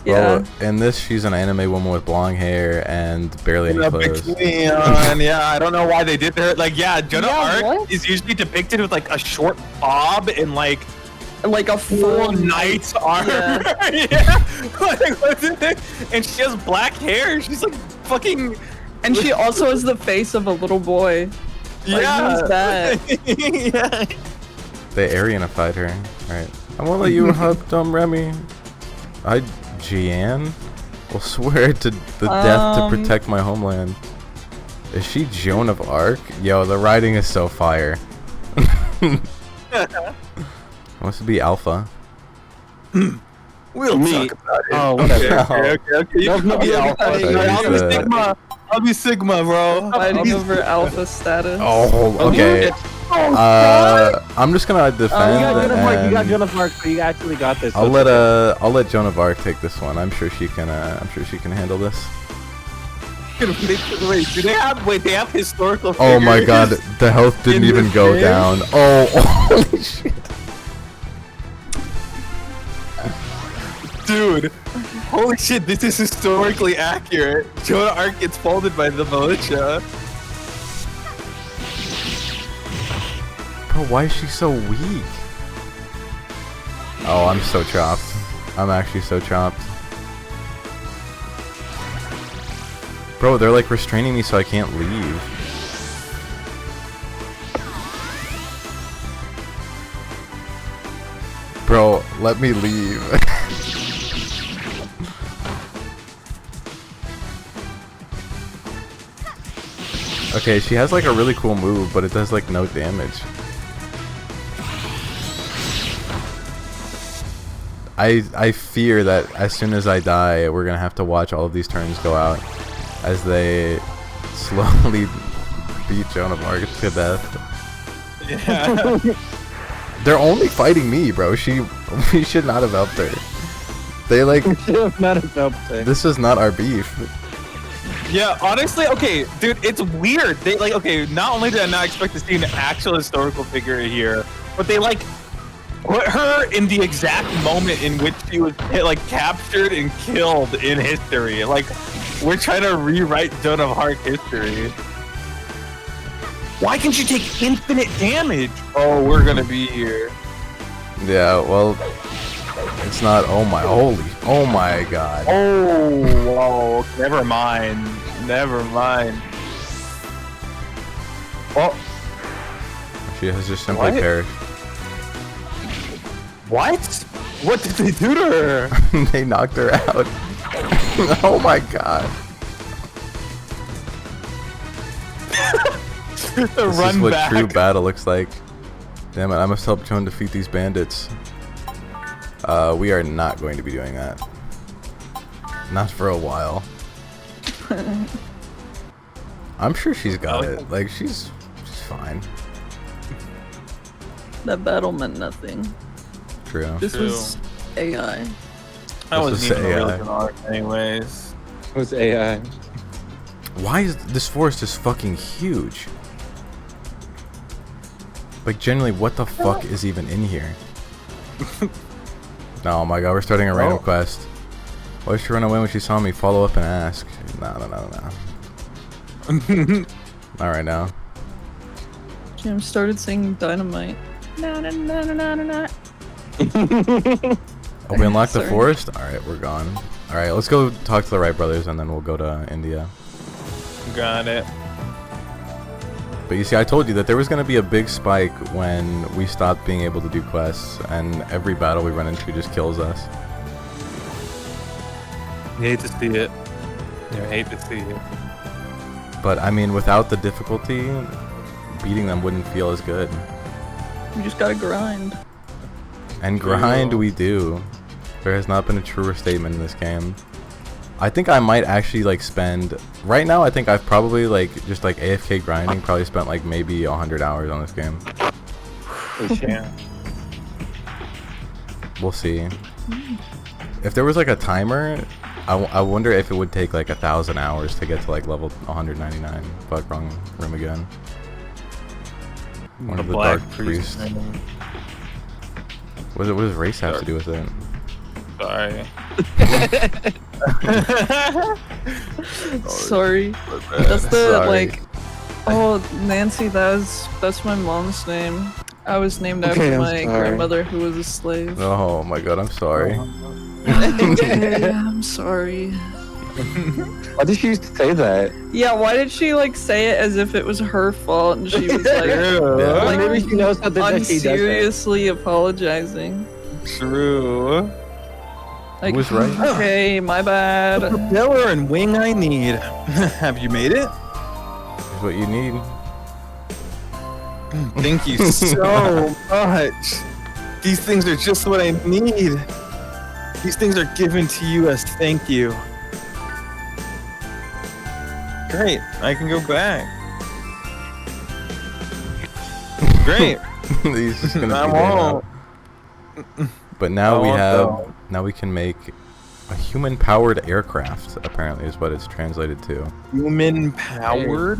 Yeah. Well, in this, she's an anime woman with blonde hair and barely any clothes. Yeah, I don't know why they did that. Like, yeah, Joan of Arc is usually depicted with like a short bob and like a full knight's armor. Yeah. And she has black hair. She's like fucking. And she also has the face of a little boy. Yeah. Who's that? Yeah. They Aryanified her. Alright. I won't let you hug dumb Remy. Jeanne will swear to the death to protect my homeland. Is she Joan of Arc? Yo, the writing is so fire. Wants to be Alpha. We'll talk about it. Oh, whatever. Okay. I'll be Sigma, bro. Fighting over Alpha status. Oh, okay. I'm just gonna defend. You got Joan of Arc, so you actually got this. I'll let Joan of Arc take this one. I'm sure she can handle this. Wait, they have historical Oh my figures god, the health didn't even go down. Oh, holy shit. Dude, holy shit, this is historically accurate. Joan of Arc gets folded by the militia. Bro, why is she so weak? Oh, I'm so chopped. I'm actually so chopped. Bro, they're like restraining me so I can't leave. Bro, let me leave. Okay, she has like a really cool move, but it does like no damage. I fear that as soon as I die, we're gonna have to watch all of these turns go out as they slowly beat Joan of Arc to death. Yeah. They're only fighting me, bro. We should not have helped her. They like. We should have not have helped her. This is not our beef. Yeah, honestly, okay, dude, it's weird. They like, okay, not only did I not expect to see an actual historical figure here, but they like put her in the exact moment in which she was like captured and killed in history. Like, we're trying to rewrite Joan of Arc history. Why can she take infinite damage? Oh, we're gonna be here. Yeah, well, it's not. Oh my god. Oh, whoa. Never mind. Oh, She has just simply perished. what? What did they do to her? They knocked her out. Oh my god. This is what true battle looks like. Damn it, I must help Joan defeat these bandits. We are not going to be doing that. Not for a while. I'm sure she's got it. Like she's fine. That battle meant nothing. True. This was AI. That This wasn't was even a really AI. good arc anyways. It was AI. Why is this forest is fucking huge? Like, generally, what the fuck is even in here? Oh my god, we're starting a random quest. Why did she run away when she saw me? Follow up and ask. No. Not right now. Jim started singing Dynamite. Na, na, na, na, na, na. Oh, we unlocked the Sorry. forest? Alright, we're gone. Alright, let's go talk to the Wright brothers and then we'll go to India. Got it. But you see, I told you that there was going to be a big spike when we stopped being able to do quests, and every battle we run into just kills us. You hate to see it. You hate to see it. But, I mean, without the difficulty, beating them wouldn't feel as good. You just gotta grind. And grind we do. There has not been a truer statement in this game. I think I might actually like spend right now. I think I've probably like just like AFK grinding. Probably spent like maybe 100 hours on this game. Yeah. We'll see. If there was like a timer, I wonder if it would take like 1,000 hours to get to like level 199. Fuck, wrong room again. One of the Black dark priests. priest. What does race have to do with it? Sorry. Sorry. That's the Sorry. like. Oh, Nancy, that's my mom's name. I was named Okay, after I'm my sorry. grandmother who was a slave. Oh my god, I'm sorry. Okay, I'm sorry. Why did she say that? Yeah, why did she like say it as if it was her fault and she was like Yeah. Like, Maybe she knows something that she doesn't. unseriously apologizing? True. Like, Who's right? okay, my bad. Propeller and wing I need. Have you made it? Here's what you need. Thank you so much. These things are just what I need. These things are given to you as thank you. Great, I can go back. Great. He's just gonna I be there now. won't. But now I we won't have though. now we can make a human-powered aircraft. Apparently, is what it's translated to. Human powered?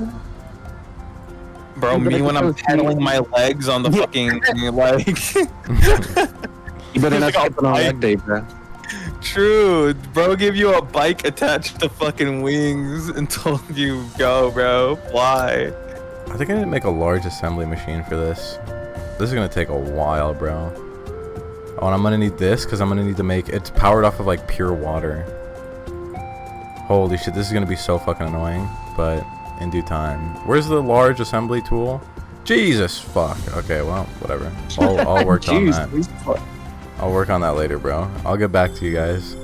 Bro, You me better when I'm go pedaling my legs on the fucking like. You better not Like a skip it on bike. that day, bro. True, bro. Give you a bike attached to fucking wings and told you go, bro. Fly. I think I need to make a large assembly machine for this. This is gonna take a while, bro. Oh, and I'm gonna need this because I'm gonna need to make it's powered off of like pure water. Holy shit, this is gonna be so fucking annoying, but in due time. Where's the large assembly tool? Jesus fuck. Okay, well, whatever. I'll work on Jeez, that. please fuck. I'll work on that later, bro. I'll get back to you guys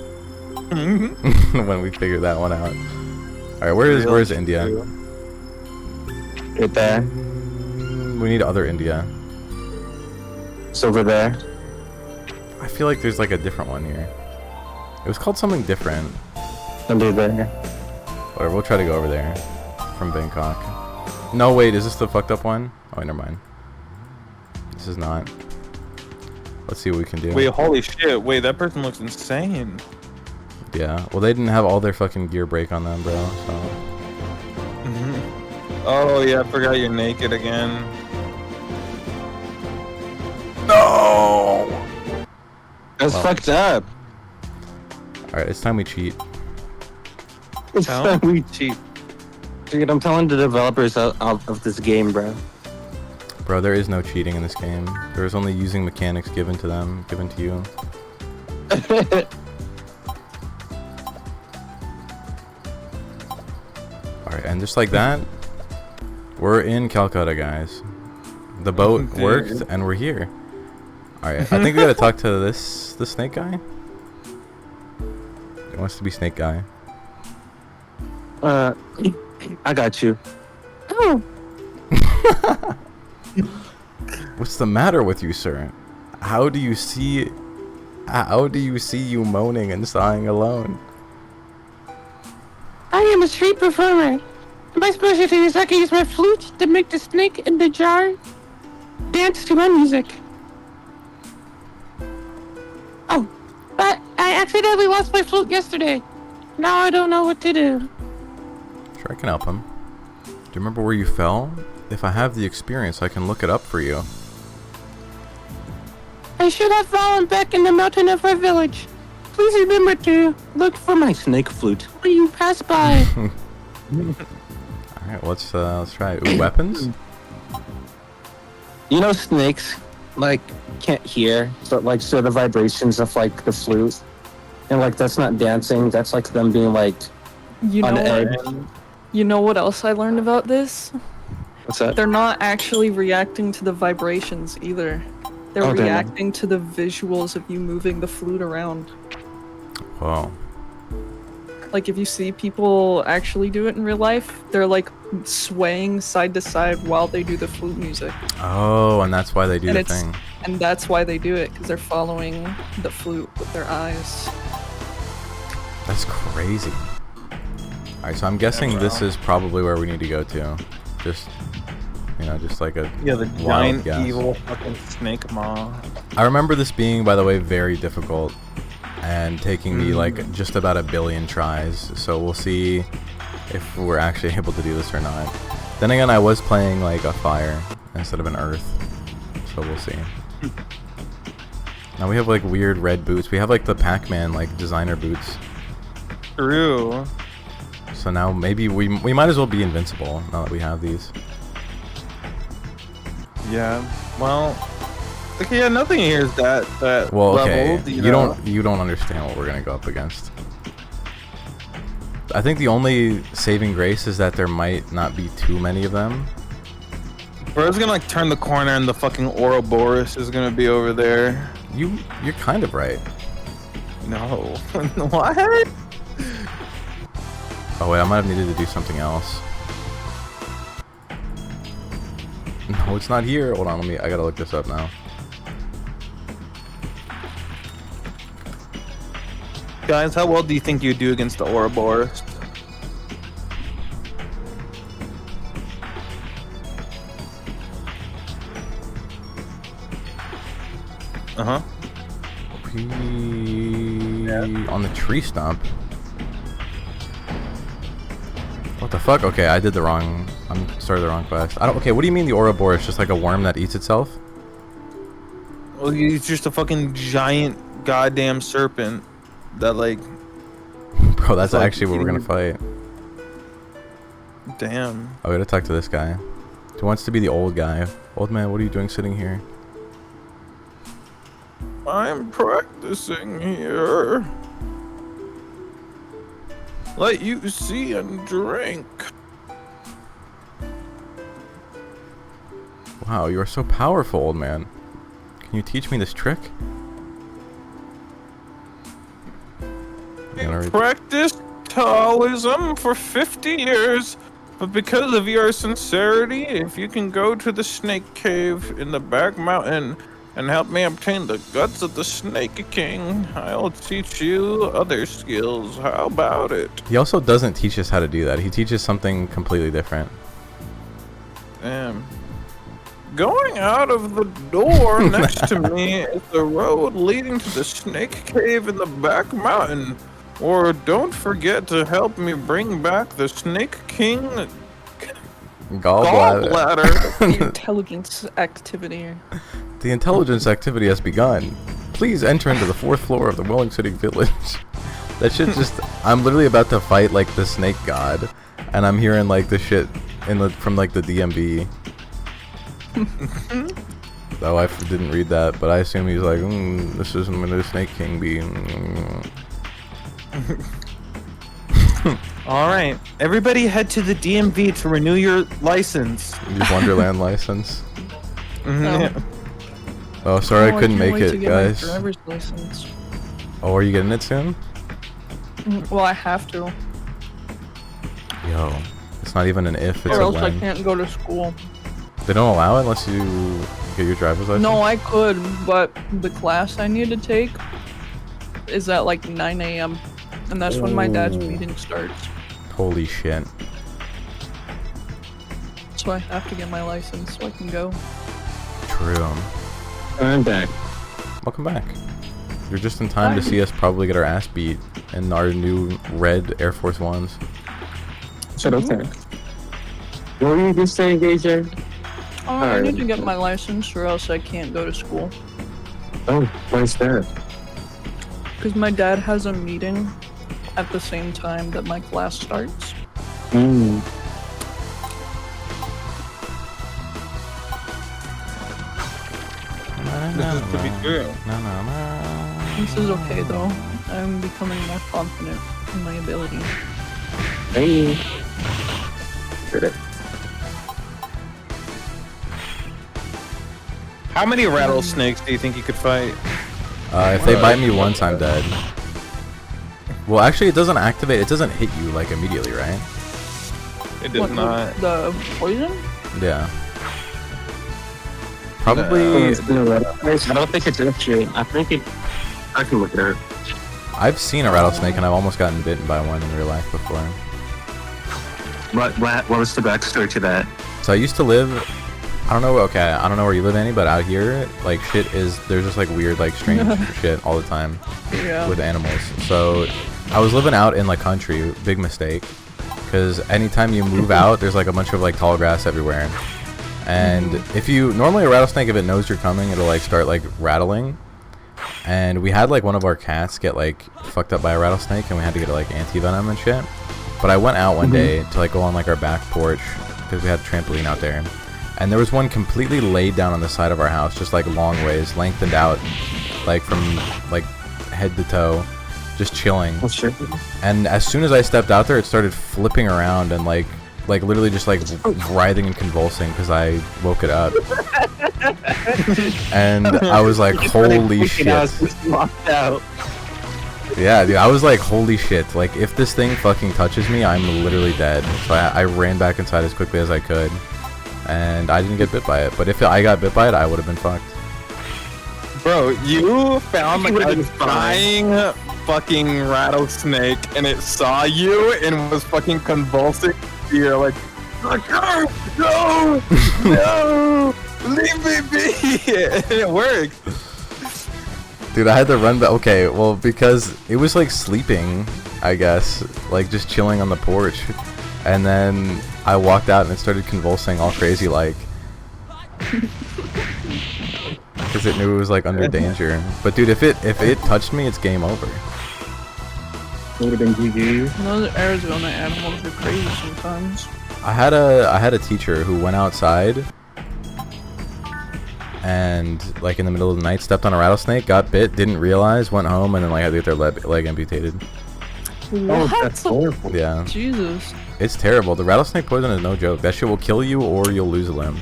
when we figure that one out. All right, where's India? Right there. We need other India. It's over there. I feel like there's like a different one here. It was called something different. Under there. Whatever, we'll try to go over there from Bangkok. No, wait, is this the fucked up one? Oh, never mind. This is not. Let's see what we can do. Wait, holy shit. Wait, that person looks insane. Yeah, well, they didn't have all their fucking gear break on them, bro, so. Oh, yeah, I forgot you're naked again. No! That's Well. fucked up. Alright, it's time we cheat. It's How? so we cheap. Dude, I'm telling the developers of this game, bro. Bro, there is no cheating in this game. There is only using mechanics given to them, given to you. Alright, and just like that, we're in Calcutta, guys. The boat Dude. worked, and we're here. Alright, I think we gotta talk to the snake guy. He wants to be snake guy. I got you. What's the matter with you, sir? How do you see you moaning and sighing alone? I am a street performer. My specialty is I can use my flute to make the snake in the jar dance to my music. Oh, but I accidentally lost my flute yesterday. Now I don't know what to do. Sure, I can help him. Do you remember where you fell? If I have the experience, I can look it up for you. I should have fallen back in the mountain of our village. Please remember to look for my snake flute when you pass by. Alright, let's try it. Ooh, weapons? You know snakes, like, can't hear, but, like, so the vibrations of, like, the flute. And, like, that's not dancing, that's, like, them being, like, You on know edge. You know what else I learned about this? What's that? They're not actually reacting to the vibrations either. They're Oh, they're not. reacting to the visuals of you moving the flute around. Whoa. Like if you see people actually do it in real life, they're like swaying side to side while they do the flute music. Oh, and that's why they do And the it's- thing. And that's why they do it, because they're following the flute with their eyes. That's crazy. Alright, so I'm guessing this is probably where we need to go to. Just, you know, just like a Yeah, the wild giant guess. evil fucking snake maw. I remember this being, by the way, very difficult and taking me like just about 1 billion tries. So we'll see if we're actually able to do this or not. Then again, I was playing like a fire instead of an earth, so we'll see. Now we have like weird red boots. We have like the Pac-Man like designer boots. True. So now maybe we might as well be invincible now that we have these. Yeah. Well. Okay. Yeah. Nothing here is that Well, okay. leveled, You don't understand what we're gonna go up against. I think the only saving grace is that there might not be too many of them. Bro's gonna like turn the corner and the fucking Ouroboros is gonna be over there. You're kind of right. No. What? Oh wait, I might have needed to do something else. No, it's not here. Hold on, I gotta look this up now. Guys, how well do you think you do against the Ouroboros? Uh-huh. On the tree stump. What the fuck? Okay, I did the wrong. I'm started the wrong quest. Okay, what do you mean the Ouroboros? Just like a worm that eats itself? Well, he's just a fucking giant goddamn serpent that like. Bro, that's Fuck actually what we're gonna you. fight. Damn. Oh, we gotta talk to this guy. He wants to be the old guy. Old man, what are you doing sitting here? I'm practicing here. Let you see and drink. Wow, you are so powerful, old man. Can you teach me this trick? Practiced Taoism for 50 years, but because of your sincerity, if you can go to the snake cave in the back mountain and help me obtain the guts of the Snake King, I'll teach you other skills. How about it? He also doesn't teach us how to do that. He teaches something completely different. Going out of the door next to me is the road leading to the Snake Cave in the back mountain. Or don't forget to help me bring back the Snake King gallbladder. The intelligence activity. The intelligence activity has begun. Please enter into the 4th floor of the Welling City Village. That shit just... I'm literally about to fight like the snake god, and I'm hearing like the shit from like the DMV. Oh, I didn't read that, but I assume he's like, this is where the Snake King be. Alright, everybody head to the DMV to renew your license. Use Wonderland license. Yeah. Oh, sorry, I couldn't can't make wait to it, get guys. My driver's license. Oh, are you getting it soon? Well, I have to, Yo, it's not even an if, it's or a else I when. can't go to school. They don't allow it unless you get your driver's license? No, I could, but the class I need to take is at like 9 a.m. and that's when my dad's Ooh. meeting starts. Holy shit. so I have to get my license so I can go. True. I'm back. Welcome back. You're just in time to see us probably get our ass beat in our new red Air Force Ones. Shut up, What were you just saying, AJ? Oh, I need to get my license or else I can't go to school. Oh, why's that? Because my dad has a meeting at the same time that my class starts. Mm. This is to be true. This is okay though. I'm becoming more confident in my ability. Hey. Did it. How many rattlesnakes do you think you could fight? If they bite me once, I'm dead. Well, actually, it doesn't activate. It doesn't hit you like immediately, right? It does not. The poison? Yeah. Probably. I don't think it's actually. I think it. I can look it up. I've seen a rattlesnake and I've almost gotten bitten by one in real life before. What was the backstory to that? So I used to live. I don't know. Okay, I don't know where you live, Annie, but out here, like shit is. There's just like weird, like strange shit all the time with animals. So I was living out in like country. Big mistake. Because anytime you move out, there's like a bunch of like tall grass everywhere. And if you normally a rattlesnake, if it knows you're coming, it'll like start like rattling. And we had like one of our cats get like fucked up by a rattlesnake, and we had to get like anti-venom and shit. But I went out one day to like go on like our back porch because we had a trampoline out there, and there was one completely laid down on the side of our house, just like long ways, lengthened out, like from like head to toe, just chilling. Oh, shit. And as soon as I stepped out there, it started flipping around and like literally just like writhing and convulsing because I woke it up. And I was like, holy shit. Yeah, dude, I was like, holy shit. Like, if this thing fucking touches me, I'm literally dead. So I ran back inside as quickly as I could. And I didn't get bit by it. But if I got bit by it, I would have been fucked. Bro, you found like a dying fucking rattlesnake and it saw you and was fucking convulsing. You're like, no, no, no, leave me be. And it worked. Dude, I had to run back. Okay, well, because it was like sleeping, I guess, like just chilling on the porch. And then I walked out and it started convulsing all crazy like. Because it knew it was like under danger. But dude, if it touched me, it's game over. Would have been GG. Those Arizona animals are crazy sometimes. I had a teacher who went outside and like in the middle of the night stepped on a rattlesnake, got bit, didn't realize, went home, and then like had to get their leg amputated. What? Oh, that's horrible. Yeah. Jesus. It's terrible. The rattlesnake poison is no joke. That shit will kill you or you'll lose a limb.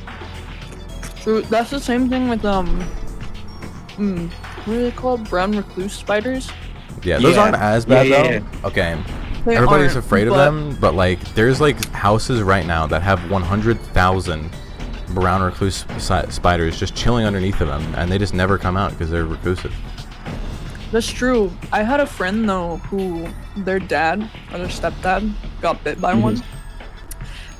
True. That's the same thing with what are they called? Brown recluse spiders? Yeah, those aren't as bad though. Yeah. Okay. They Everybody's aren't, afraid of them, but like there's like houses right now that have 100,000 brown recluse spiders just chilling underneath of them, and they just never come out because they're reclusive. That's true. I had a friend though who their dad or their stepdad got bit by one,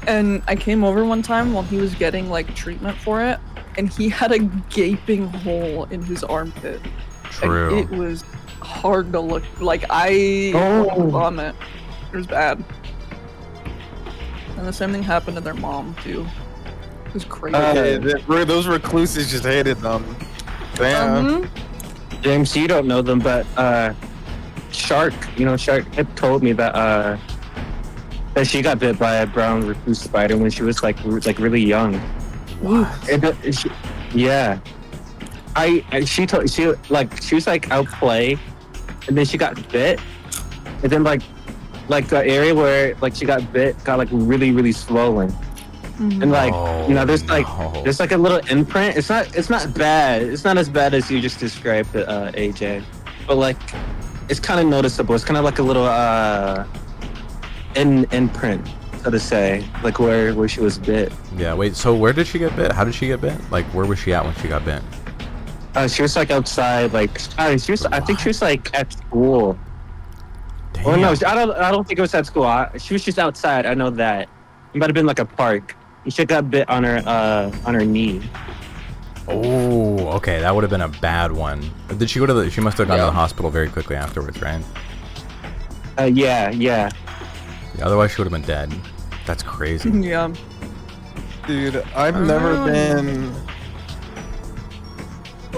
and I came over one time while he was getting like treatment for it, and he had a gaping hole in his armpit. True. And it was hard to look. Like I vomit. It was bad. And the same thing happened to their mom too. It was crazy. Those recluses just hated them. Damn. James, you don't know them, but Shark had told me that that she got bit by a brown recluse spider when she was like really young. What? Yeah. She was like out play, and then she got bit, and then like the area where like she got bit got like really swollen. And like there's like a little imprint. It's not bad. It's not as bad as you just described it, AJ. But like it's kind of noticeable. It's kind of like a little imprint, so to say, like where she was bit. Yeah. Wait. So where did she get bit? How did she get bit? Like where was she at when she got bit? She was like outside. Like I think she was like at school. Damn. Oh no, I don't think it was at school. She was just outside. I know that. It might have been like a park. She got bit on her knee. Oh, okay, that would have been a bad one. Did she go to the? She must have gone to the hospital very quickly afterwards, right? Yeah. Otherwise, she would have been dead. That's crazy. Yeah. Dude, I've never been.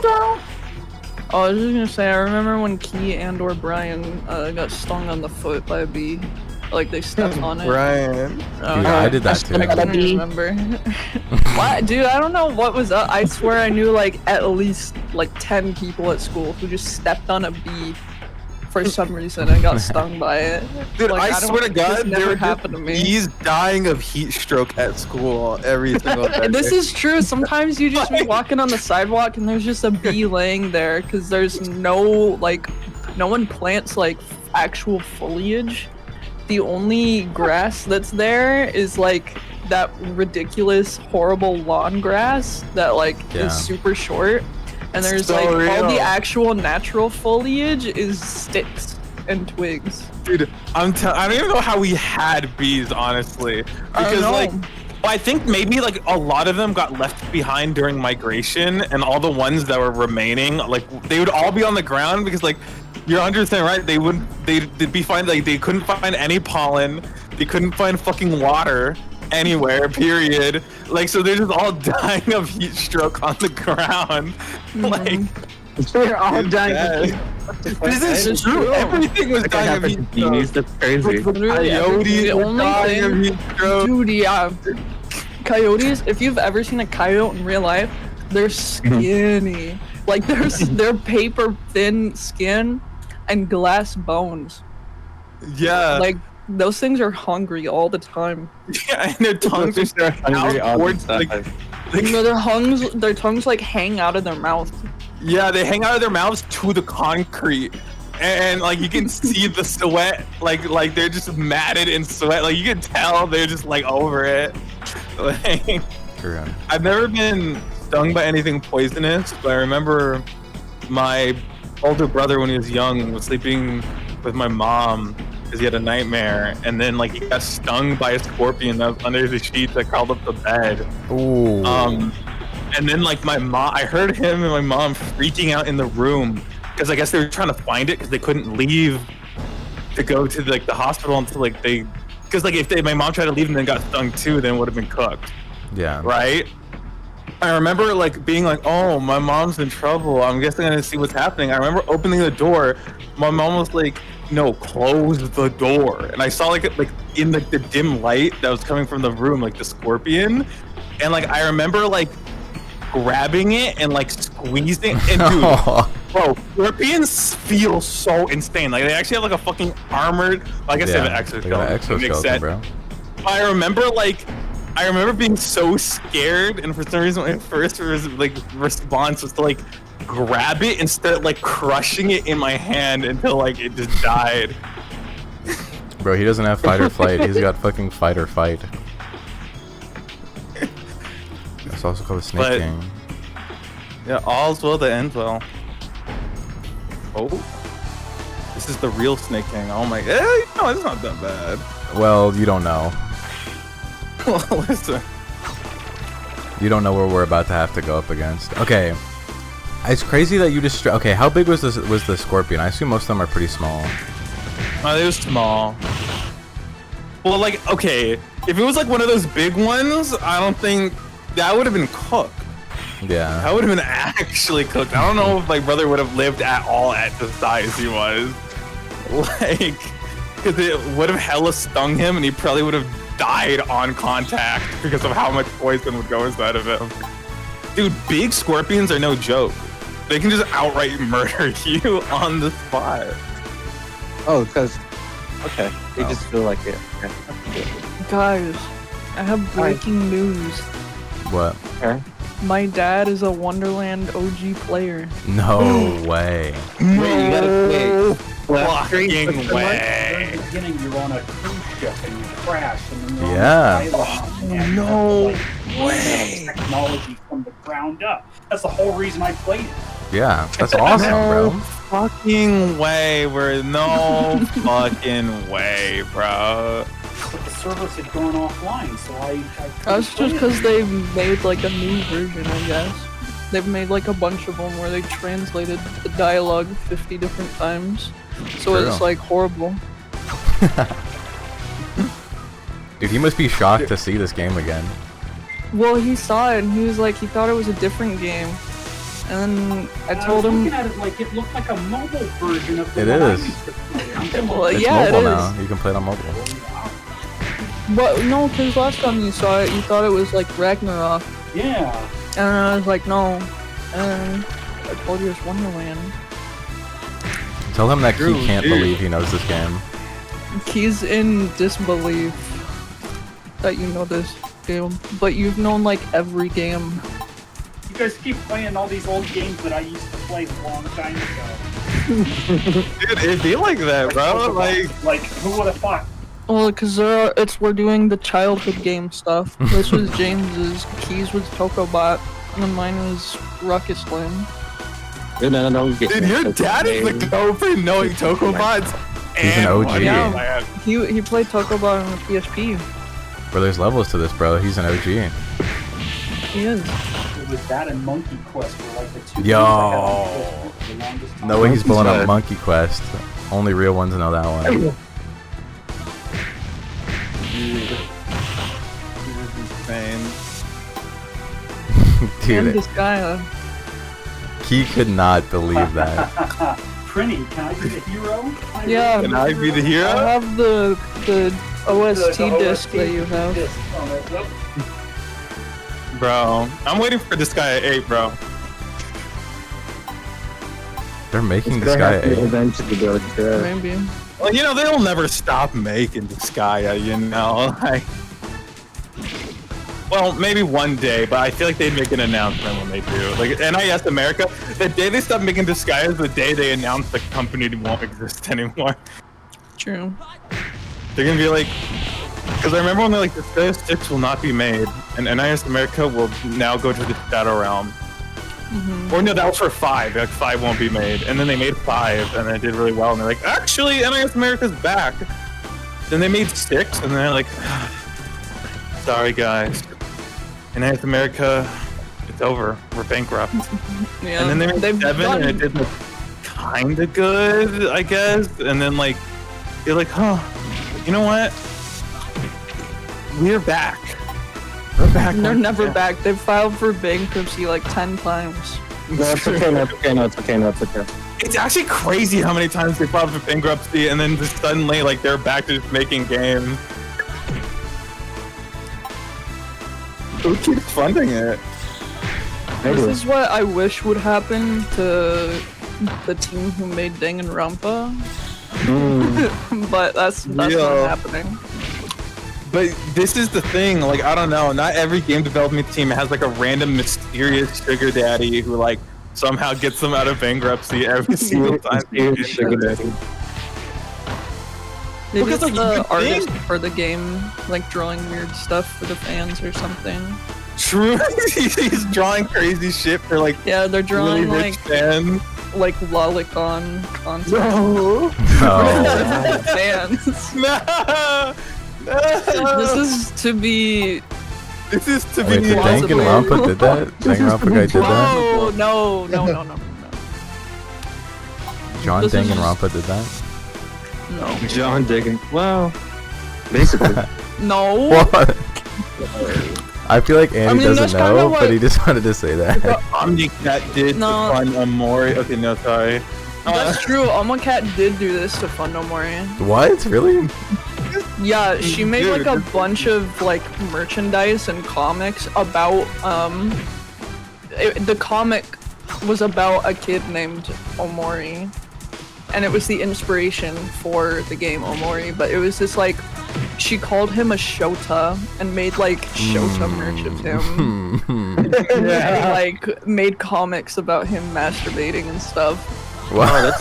Oh, I was just gonna say, I remember when Key and/or Brian got stung on the foot by a bee. Like they stepped on it. Brian. Oh, Dude, I did that too. I couldn't remember. What, dude? I don't know what was up. I swear I knew like at least like 10 people at school who just stepped on a bee for some reason and got stung by it. Dude, Like, I swear to God, this never there happened to me. He's dying of heat stroke at school every single day. This is true. Sometimes you just be walking on the sidewalk and there's just a bee laying there because there's no one plants like actual foliage. The only grass that's there is like that ridiculous, horrible lawn grass that like is super short. And there's So like all real. the actual natural foliage is sticks and twigs. Dude, I don't even know how we had bees, honestly. Because like, I think maybe like a lot of them got left behind during migration, and all the ones that were remaining, like they would all be on the ground because like you're 100% right. They'd be fine. Like they couldn't find any pollen. They couldn't find fucking water anywhere. Period. Like so, they're just all dying of heat stroke on the ground. Like They're all it's dying. bad. This is true. Everything was dying of heat stroke. That's crazy. Literally Coyotes the were only dying of thing, heat stroke. dude, yeah. Coyotes, if you've ever seen a coyote in real life, they're skinny. Like they're paper thin skin and glass bones. Yeah. Like those things are hungry all the time. Yeah, and their tongues are hungry all out the towards time. You know, their tongues like hang out of their mouth. yeah, they hang out of their mouths to the concrete, and like you can see the sweat, like they're just matted in sweat. Like you can tell they're just like over it. Like, True. I've never been stung by anything poisonous, but I remember my older brother when he was young was sleeping with my mom because he had a nightmare, and then like he got stung by a scorpion that was under the sheets that crawled up the bed. Ooh. And then like I heard him and my mom freaking out in the room because I guess they were trying to find it because they couldn't leave to go to like the hospital until like because like if my mom tried to leave and then got stung too, then it would have been cooked, Yeah. right? I remember like being like, oh, my mom's in trouble. I'm guessing I'm gonna see what's happening. I remember opening the door. My mom was like, no, close the door. And I saw like in like the dim light that was coming from the room, like the scorpion. And like I remember like grabbing it and like squeezing. And dude, bro, scorpions feel so insane. Like they actually have like a fucking armored. Well, I guess they have an They got an exoskeleton, bro. I remember being so scared, and for some reason my first response was to like grab it and start like crushing it in my hand until like it just died. Bro, he doesn't have fight or flight. He's got fucking fight or fight. It's also called a snake king. Yeah, all's well that ends well. Oh, this is the real Snake King. Oh my, no, it's not that bad. Well, you don't know. Listen. You don't know where we're about to have to go up against. Okay. It's crazy that you just... Okay, how big was the scorpion? I assume most of them are pretty small. They were small. Well, like, okay, if it was like one of those big ones, I don't think that would have been cooked. Yeah. That would have been actually cooked. I don't know if my brother would have lived at all at the size he was. Like, because it would have hella stung him and he probably would have died on contact because of how much poison would go inside of him. Dude, big scorpions are no joke. They can just outright murder you on the spot. Oh, because okay, they just feel like it. Okay. Guys, I have breaking news. What? Okay. My dad is a Wonderland OG player. No way. Wait, you gotta wait. Fucking way. In the beginning, you're on a cruise ship and you crash, and then you're Yeah. on the island, and you have to, like, technology from the ground up. That's the whole reason I played it. Yeah, that's awesome, No bro. fucking way. We're no fucking way, bro. But the servers had gone offline, so I That's couldn't just play because they made like a new version, I guess. They've made like a bunch of them where they translated the dialogue 50 different times. So it's True. like horrible. Dude, he must be shocked to see this game again. Well, he saw it and he was like, he thought it was a different game. And then I was told him, looking at it like it looked like a mobile version of the It one I is. used to play. I'm thinking, well, It's yeah, it mobile is. now. You can play it on mobile. But no, because last time you saw it, you thought it was like Ragnarok. yeah. And I was like, no. And I told you it's Wonderland. Tell him that True, he can't dude. believe he knows this game. He's in disbelief that you know this game. But you've known like every game. You guys keep playing all these old games that I used to play a long time ago. Dude, it'd be like that, bro. Like who would have thought? Well, because we're doing the childhood game stuff. This was James's. Keys was Tokobot. And then mine was Ruckus Land. No, dude, your dad is the go for knowing Tokobots. He's an and OG. Wonderland. He played Tokobot on the PSP. Bro, there's levels to this, bro. He's an OG. He is. It was that and Monkey Quest were like the two. Yo. games I had on the for the longest time. No way he's pulling up Quest. Monkey Quest. Only real ones know that one. Dude. This is insane. And Dude, this guy. he could not believe that. Prinny, can I be the hero? Yeah. Can I be the I hero? have the OST The disc that you have. disc on it. Yep. Bro, I'm waiting for this guy at 8, bro. They're making this guy a. eventually go to. Maybe. Well, you know, they'll never stop making this guy, you know, like... Well, maybe one day, but I feel like they'd make an announcement when they do. Like, NIS America, the day they stop making this guy is the day they announce the company won't exist anymore. True. They're gonna be like... Because I remember when they're like, the first 6 will not be made, and NIS America will now go to the Shadow Realm. Or no, that was for 5. Like 5 won't be made, and then they made 5, and it did really well. And they're like, actually, NIS America's back. Then they made 6, and they're like, sorry guys, NIS America, it's over. We're bankrupt. Yeah. And then they made they've 7, and it did like kind of good, I guess. And then like, you're like, huh, you know what? We're back. We're back. They're once never again. back. They've filed for bankruptcy like 10 times. No, it's okay, no, it's okay, no, it's okay, no, it's okay. It's actually crazy how many times they filed for bankruptcy and then just suddenly like they're back to just making games. Who keeps funding it? This is what I wish would happen to the team who made Danganronpa. But that's not Yo. happening. But this is the thing, like, I don't know, not every game development team has like a random mysterious sugar daddy who like somehow gets them out of bankruptcy every single time. Sugar daddy. Maybe Because, it's like, you the could artist think- for the game, like drawing weird stuff for the fans or something. True, he's drawing crazy shit for like Yeah, they're really drawing rich fans. like lolicon content. No, No. fans. no, This is to be. This is to Wait, be did Possibly. Danganronpa did that? Danganronpa guy did that? No. John This is Danganronpa did that? No. John Diggin. Well, basically. No. What? I feel like Andy mean, that's doesn't kinda know, what- but he just wanted to say that. Omnicat did No. the fun Amori. Okay, no, sorry. That's true. Cat did do this to Fun No More. What? Really? Yeah, she made Dude, like a this- bunch of like merchandise and comics about the comic was about a kid named Omori, and it was the inspiration for the game Omori. But it was this like she called him a Shota and made like Shota merch of him. And like made comics about him masturbating and stuff. What?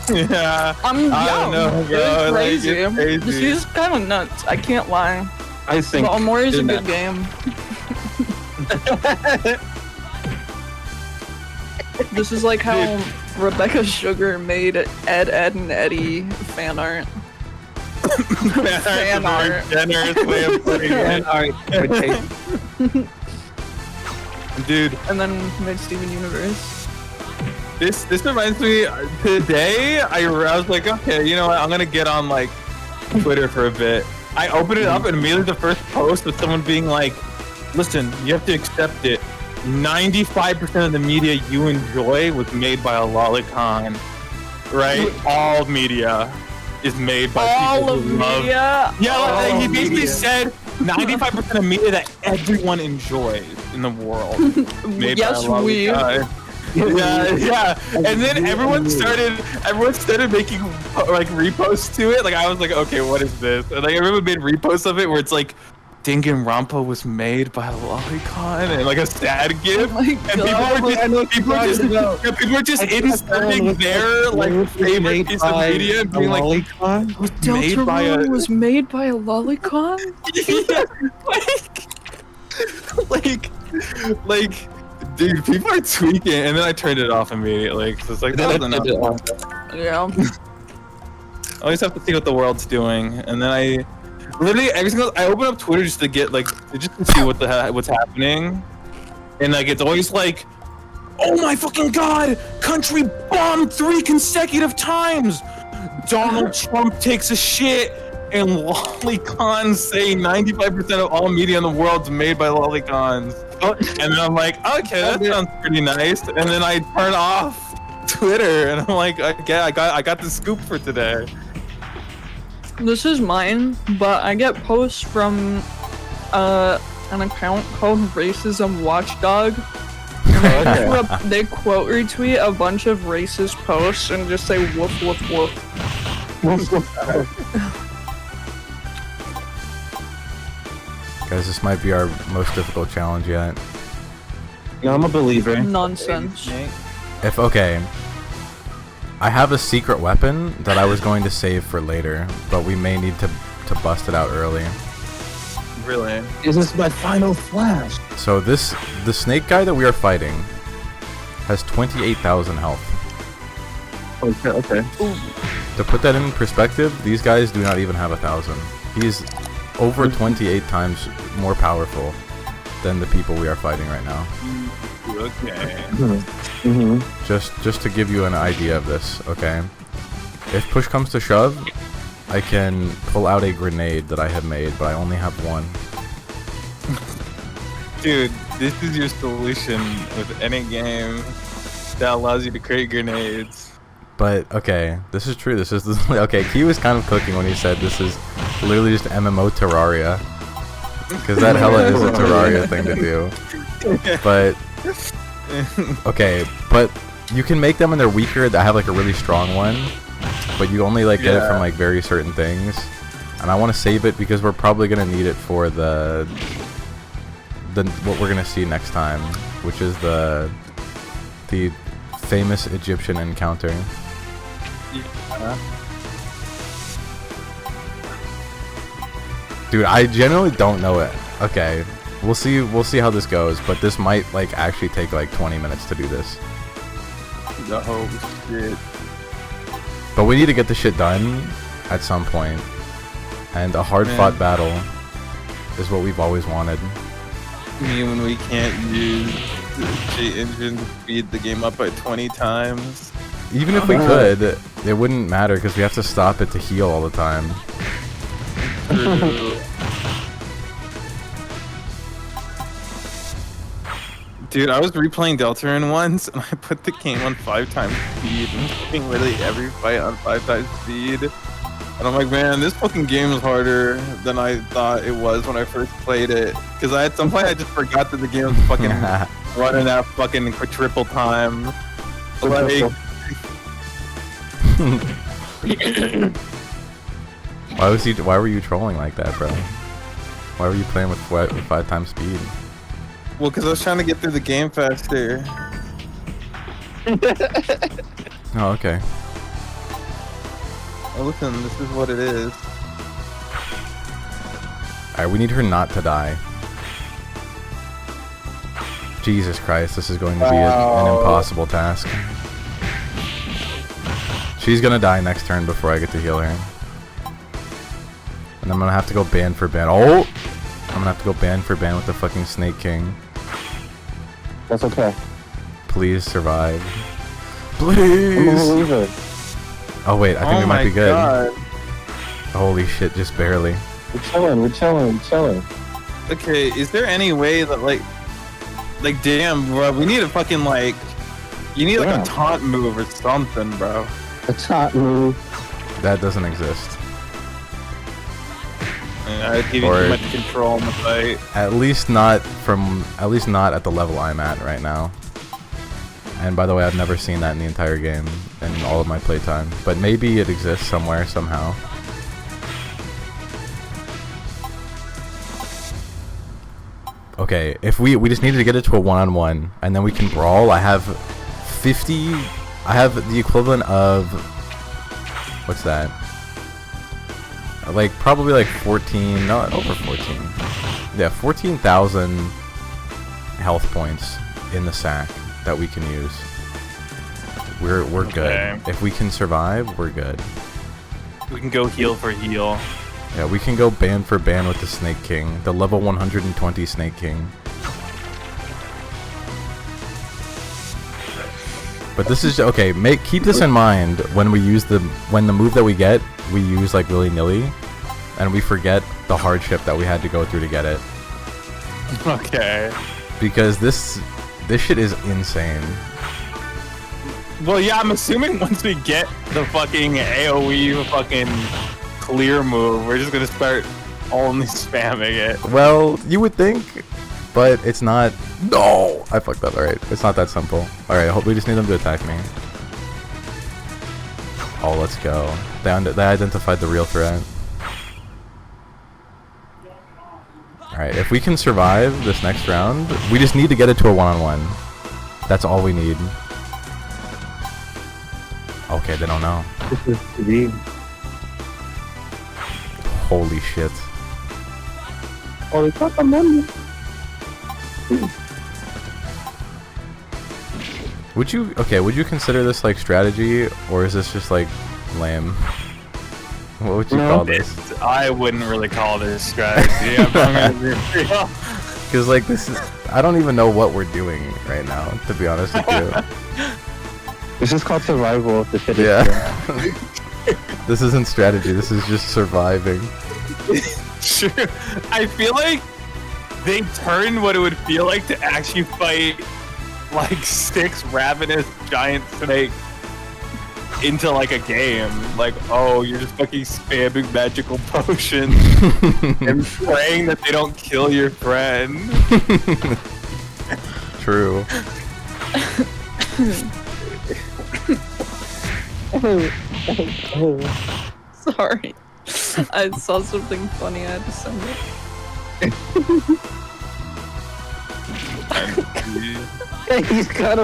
Yeah. I I don't know, bro. It's Like, crazy. it's crazy. She's kind of nuts. I can't lie. I think. But Omori's a in good that- game. This is like how Rebecca Sugar made Ed, and Eddie fan art. Fan art. Generous way of putting it. Alright, Dude, And then made Steven Universe. this reminds me, today I was like, okay, you know what, I'm gonna get on like Twitter for a bit. I opened it up and immediately the first post was someone being like, listen, you have to accept it. 95% of the media you enjoy was made by a lolicon, right? All media is made by All people of who love. media. Yeah, like, he basically media. said 95% of media that everyone enjoys in the world. Made Yes, by a we. lolicon. Yeah. And then everyone started making like reposts to it. Like I was like, okay, what is this? And like everyone made reposts of it where it's like Danganronpa was made by a lolicon and like a sad gif. Oh my And people were just inserting their like favorite piece of media and being like, lolicon? was made by a was made by a lolicon? yeah, like, dude, people are tweaking, and then I turned it off immediately. Cause it's like, that was enough. Yeah. I always have to see what the world's doing, and then I literally every single I open up Twitter just to get like just to see what's happening, and like it's always like, oh my fucking god, country bombed 3 consecutive times. Donald Trump takes a shit, and lolicons say 95% of all media in the world's made by lolicons. And then I'm like, okay, that sounds pretty nice. And then I turn off Twitter, and I'm like, okay, I got the scoop for today. This is mine, but I get posts from an account called Racism Watchdog. And they quote retweet a bunch of racist posts and just say woof woof woof. Guys, this might be our most difficult challenge yet. Yeah, I'm a believer. Nonsense. If okay, I have a secret weapon that I was going to save for later, but we may need to bust it out early. Really? Is this my final flash? So the snake guy that we are fighting has 28,000 health. Okay. To put that in perspective, these guys do not even have 1,000. He's over 28 times more powerful than the people we are fighting right now. Okay. Just to give you an idea of this, okay? If push comes to shove, I can pull out a grenade that I have made, but I only have one. Dude, this is your solution with any game that allows you to create grenades. But okay, this is true. This is okay. He was kind of cooking when he said this is literally just MMO Terraria, because that hella is a Terraria thing to do. But okay, but you can make them and they're weaker. That have like a really strong one, but you only like get it from like very certain things. And I want to save it because we're probably gonna need it for the what we're gonna see next time, which is the famous Egyptian encounter. Dude, I generally don't know it. Okay, we'll see how this goes, but this might like actually take like 20 minutes to do this. Oh shit. But we need to get the shit done at some point. And a hard-fought battle is what we've always wanted. I mean, when we can't use the cheat engine to speed the game up by 20 times. Even if we could, it wouldn't matter because we have to stop it to heal all the time. Dude, I was replaying Deltarune once, and I put the game on 5 times speed, and putting literally every fight on 5 times speed. And I'm like, man, this fucking game is harder than I thought it was when I first played it. Because at some point I just forgot that the game was fucking running that fucking triple time. Like, Why were you trolling like that, bro? Why were you playing with 5 times speed? well, because I was trying to get through the game faster. Oh, okay. Oh, listen, this is what it is. Alright, we need her not to die. Jesus Christ, this is going to be an impossible task. She's gonna die next turn before I get to heal her. And I'm gonna have to go band for band. Oh! I'm gonna have to go band for band with the fucking Snake King. That's okay. Please survive. I'm a Please! believer. Oh wait, I think we might be good. God. Holy shit, just barely. We're chilling. We're chilling. We're chilling. Okay, is there any way that like damn, bro, we need a fucking like, you need like Yeah. a taunt move or something, bro. A top move. That doesn't exist. I'd give you Or- too much control in the fight. At least not at the level I'm at right now. And by the way, I've never seen that in the entire game in all of my playtime. But maybe it exists somewhere, somehow. Okay, if we just needed to get it to a one-on-one, and then we can brawl. I have the equivalent of, what's that? Like, probably like 14, no, over 14. Yeah, 14,000 health points in the sack that we can use. We're Okay. good. If we can survive, we're good. We can go heal for heal. Yeah, we can go band for band with the Snake King, the level 120 Snake King. But this is okay. Keep this in mind when we use the move that we get, we use like willy-nilly, and we forget the hardship that we had to go through to get it. Okay. Because this shit is insane. Well, yeah, I'm assuming once we get the fucking AoE fucking clear move, we're just gonna start only spamming it. Well, you would think, but it's not. No, I fucked up. All right, it's not that simple. All right, I hope we just need them to attack me. Oh, let's go. They identified the real threat. All right, if we can survive this next round, we just need to get it to a one-on-one. That's all we need. Okay, they don't know. This is the Holy shit. holy fuck, I'm on. Would you consider this like strategy, or is this just like lame? What would you No. call this? I wouldn't really call this strategy. I'm gonna be real. Because like this is, I don't even know what we're doing right now, to be honest with you. This is called survival of the fittest. Yeah. This isn't strategy, this is just surviving. Sure. I feel like they turned what it would feel like to actually fight like 6 ravenous giant snakes into like a game. Like, oh, you're just fucking spamming magical potions and praying that they don't kill your friend. True. Sorry. I saw something funny, I had to send it. He's got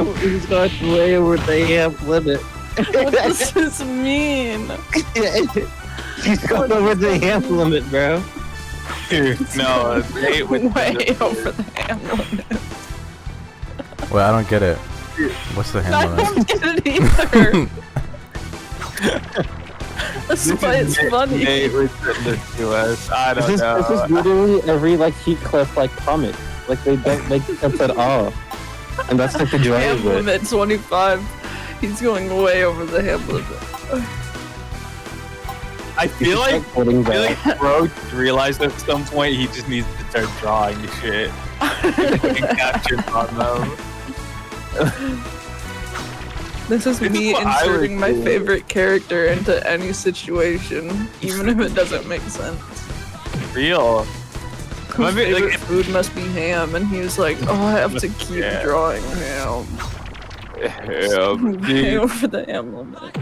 way over the amp limit. What does this mean? He's gone over the amp limit, bro. No, they would Way over the hand limit. Well, I don't get it. What's the I hand limit? don't get it either. That's why it's funny. They would send this to us. I don't This know. is literally every like heat cliff like comment. Like they don't make sense at all. And that's like the joy Hand of it. limit 25. He's going way over the hand limit. I feel like Quoting that. Bro realized at some point he just needs to start drawing the shit and captures on them. This is This is me what I would inserting my do. favorite character into any situation, even if it doesn't make sense. Real. My I mean, favorite like, food must be ham, and he was like, "Oh, I have to keep Yeah. drawing ham." Way dude, over the ham limit.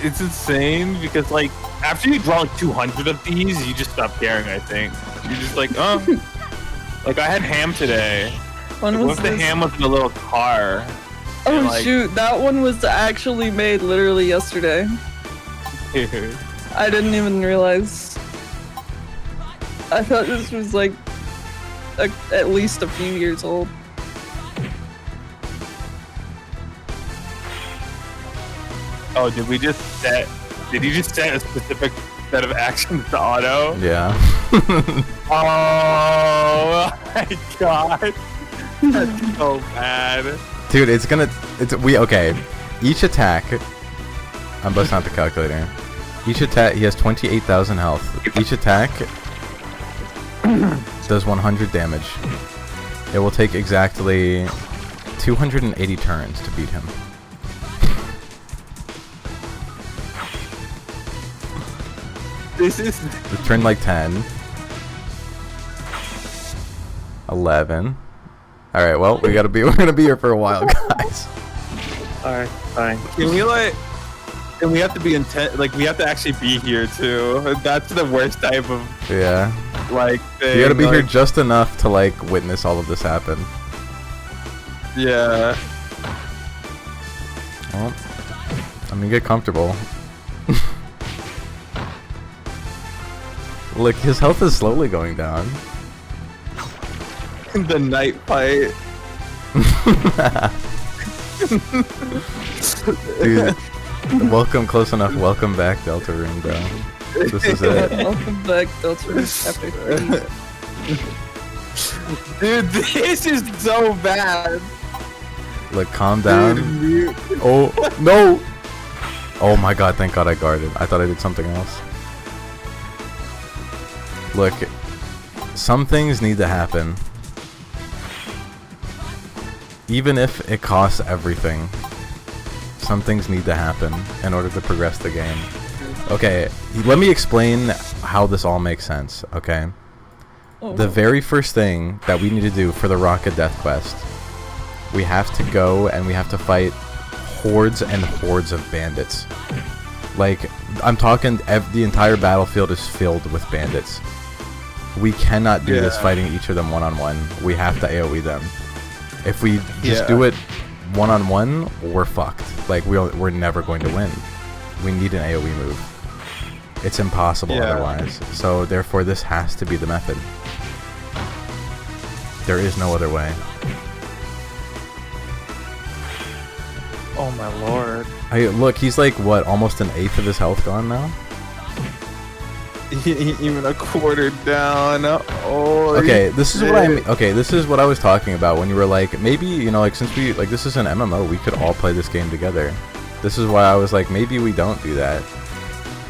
it's insane because like after you draw like 200 of these, you just stop caring. I think you're just like, oh, like I had ham today. When What was if the this? ham was in a little car? Oh and, like- shoot, that one was actually made literally yesterday. Dude. I didn't even realize. I thought this was like at least a few years old. Oh, did you just set a specific instead of action to auto. Yeah. Oh my god. That's so bad. Dude, okay. Each attack, I'm busting out the calculator. Each attack, he has 28,000 health. Each attack does 100 damage. It will take exactly 280 turns to beat him. This is Turn like 10. 11. Alright, well, we're gonna be here for a while, guys. Alright, fine. Can we like? And we have to be intent. Like we have to actually be here too. That's the worst type of Yeah. like thing. You gotta be here like, just enough to, like, witness all of this happen. Yeah. Well, I mean, get comfortable. Look, his health is slowly going down. The night fight. Dude, welcome close enough. Welcome back, Delta Room, bro. This is it. Welcome back, Delta Room Chapter 3. Dude, this is so bad. Look, calm down. Dude, Oh, no! Oh my god, thank god I guarded. I thought I did something else. Look, some things need to happen. Even if it costs everything, some things need to happen in order to progress the game. Okay, let me explain how this all makes sense, okay? Oh, The very first thing that we need to do for the Rocket Death Quest, we have to go and we have to fight hordes and hordes of bandits. Like, I'm talking, the entire battlefield is filled with bandits. We cannot do this fighting each of them one-on-one. We have to AoE them. If we just do it one-on-one, we're fucked. Like, we're never going to win. We need an AoE move. It's impossible otherwise. So, therefore, this has to be the method. There is no other way. oh my lord. Look, he's like, what, almost an eighth of his health gone now? Even a quarter down. Oh. Okay, this is what I mean. Okay, this is what I was talking about when you were like, maybe, you know, like, since we, like, this is an MMO, we could all play this game together. This is why I was like, maybe we don't do that.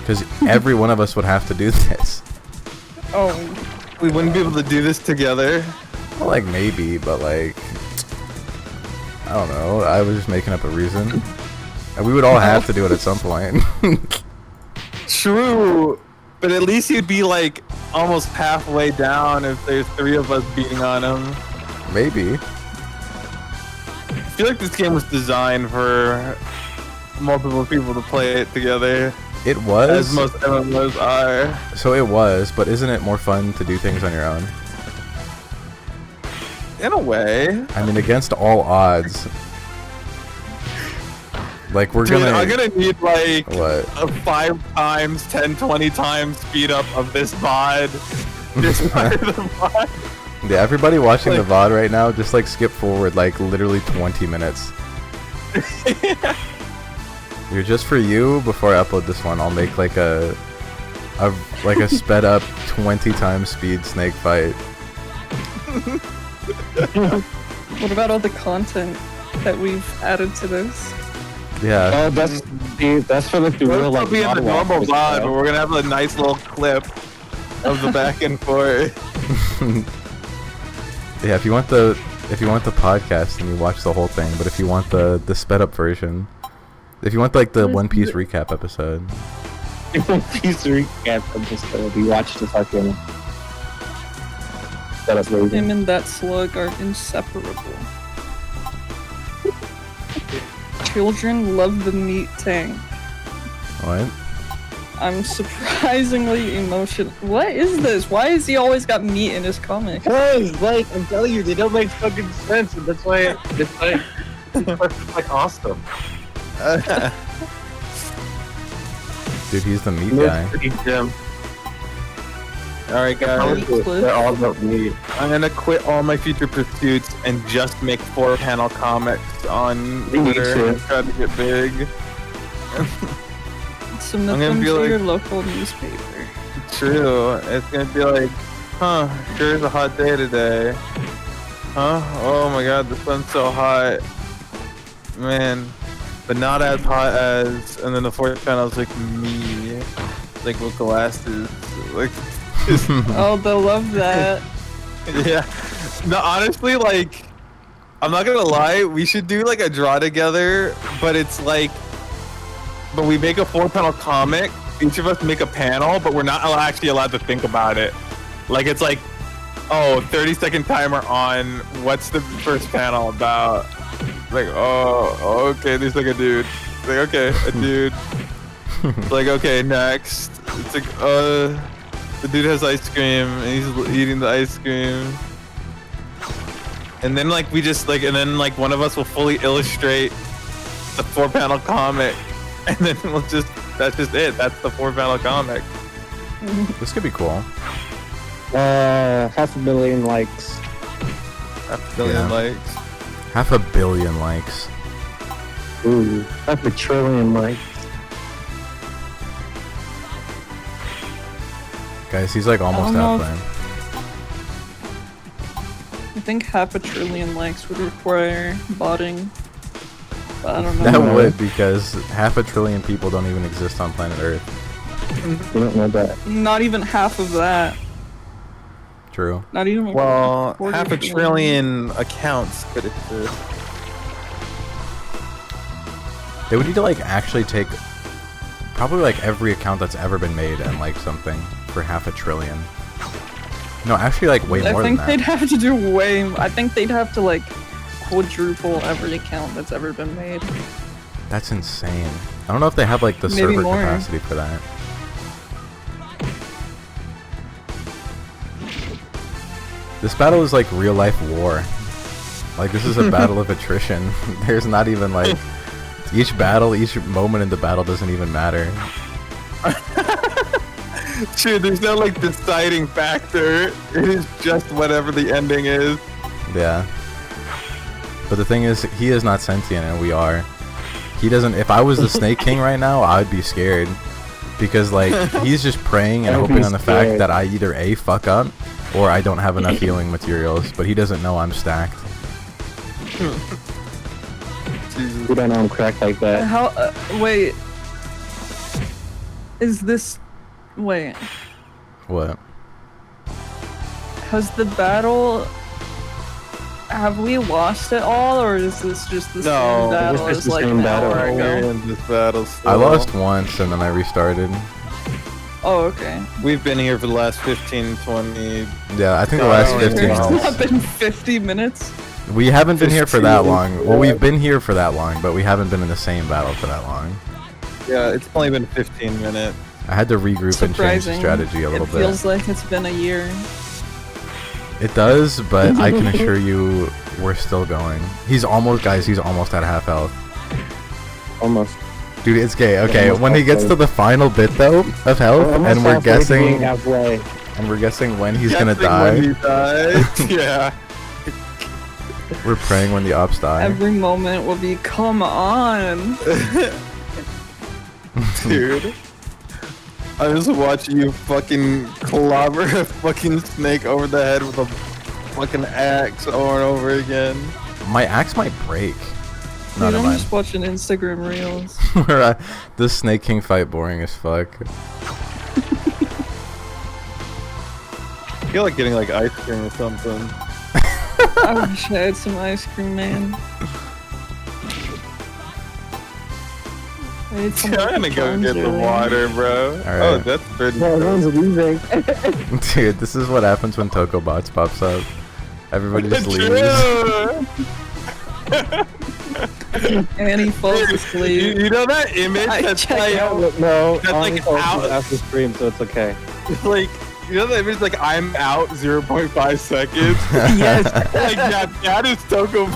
Because every one of us would have to do this. Oh, We wouldn't be able to do this together. Well, like, maybe, but, like, I don't know. I was just making up a reason. And we would all have to do it at some point. True. But at least he'd be like almost halfway down if there's 3 of us beating on him. Maybe. I feel like this game was designed for multiple people to play it together. It was. As most MMOs are. So it was, but isn't it more fun to do things on your own? In a way. I mean, against all odds. Like, we're Dude, gonna... I'm gonna need like What? a 5 times, 10, 20 times speed up of this VOD. Just for the VOD. Yeah, everybody watching the Like- VOD right now, just, like, skip forward, like, literally 20 minutes. You're just for you, before I upload this one, I'll make, like, a sped up 20 times speed snake fight. what about all the content that we've added to this? Yeah. Oh, that's for like the We'll real still like be in the mod normal walkers, VOD, bro. but we're gonna have a nice little clip of the back and forth. Yeah, if you want the podcast, then you watch the whole thing. But if you want the sped up version, if you want like the One Piece recap episode, Piece recap episode. We watched the fucking. That was amazing. Him and that slug are inseparable. Children love the meat tank. what? I'm surprisingly emotional. What is this? Why has he always got meat in his comic? Cause, like, I'm telling you, they don't make fucking sense, and that's why it's like, it's like awesome. Dude, he's the meat guy. Alright guys, They're all about me. I'm gonna quit all my future pursuits and just make 4-panel comics on Me Twitter too. and try to get big. Submit I'm gonna them be to like- your local newspaper. True. It's gonna be like, huh, sure is a hot day today. Huh? Oh my god, the sun's so hot. Man. But not as hot as, and then the fourth panel's like me. Like with glasses. Like, Oh, they'll love that. yeah. No, honestly, like, I'm not gonna lie, we should do like a draw together, but it's like, but we make a 4-panel comic, each of us make a panel, but we're not actually allowed to think about it. Like, it's like, oh, 30-second timer on what's the first panel about? Like, oh, okay, there's like a dude. It's like, okay, a dude. It's like, okay, next. It's like, the dude has ice cream and he's eating the ice cream. And then like we just like, and then like one of us will fully illustrate the 4-panel comic. And then we'll just, that's just it. That's the 4-panel comic. This could be cool. 500,000,000 likes. Half a billion Yeah. likes. 500 million likes. Ooh, 500 trillion likes. Guys, he's like almost I don't know halfway. I think 500 billion likes would require botting. But I don't know. That would, because 500 billion people don't even exist on planet Earth. You don't know that. Not even half of that. True. Not even. Well, 40 half a billion. trillion accounts could exist. They would need to like actually take probably like every account that's ever been made and like something for 500 billion. No, actually like way I more than think that. they'd have to do way. I think they'd have to like quadruple every account that's ever been made. That's insane. I don't know if they have like the Maybe server more. capacity for that. This battle is like real life war. Like this is a battle of attrition. There's not even like each battle, each moment in the battle doesn't even matter. True, there's no like deciding factor. It is just whatever the ending is. Yeah. But the thing is, he is not sentient and we are. He doesn't. If I was the Snake King right now, I'd be scared. Because like he's just praying and I'd be hoping on the fact scared. that I either A, fuck up, or I don't have enough healing materials. But he doesn't know I'm stacked. Jesus. We don't know I'm cracked like that. How? Wait. Is this? Wait. What? Has the battle? Have we lost it all, or is this just the No, same battle this is as the like same an battle. hour We're ago? in this battle I still. lost once and then I restarted. Oh, okay. We've been here for the last 15, 20. Yeah, I think the Oh, last yeah. 15 It's minutes. not been 50 minutes. We haven't been here for that 15, long. Well, we've been here for that long, but we haven't been in the same battle for that long. Yeah, it's only been 15 minutes. I had to regroup and change the Surprising. strategy a little It bit. feels like it's been a year. It does, but I can assure you we're still going. He's almost, guys, he's almost at half health. Almost. Dude, it's gay. Okay, Almost when he gets halfway. to the final bit though of health, Almost and we're halfway to being guessing, halfway. and we're guessing when he's gonna Guessing when he die. dies. Yeah. We're praying when the ops die. Every moment will be, come on. Dude. I was watching you fucking clobber a fucking snake over the head with a fucking axe over and over again. My axe might break. No, Dude, never I'm mind. just watching Instagram reels. Where this Snake King fight boring as fuck. I feel like getting like ice cream or something. I wish I had some ice cream, man. I ate some I'm gonna go pecans get the earlier. water, bro. Alright. Oh, that's pretty Yeah, cool. everyone's leaving. Dude, this is what happens when Toco Bots pops up. Everybody just leaves. And he falls you, asleep. you know that image I that's checked like, out. No, That's like out. after stream, so it's okay. like, you know that image like I'm out 0.5 seconds? Yes. Like that is Toko.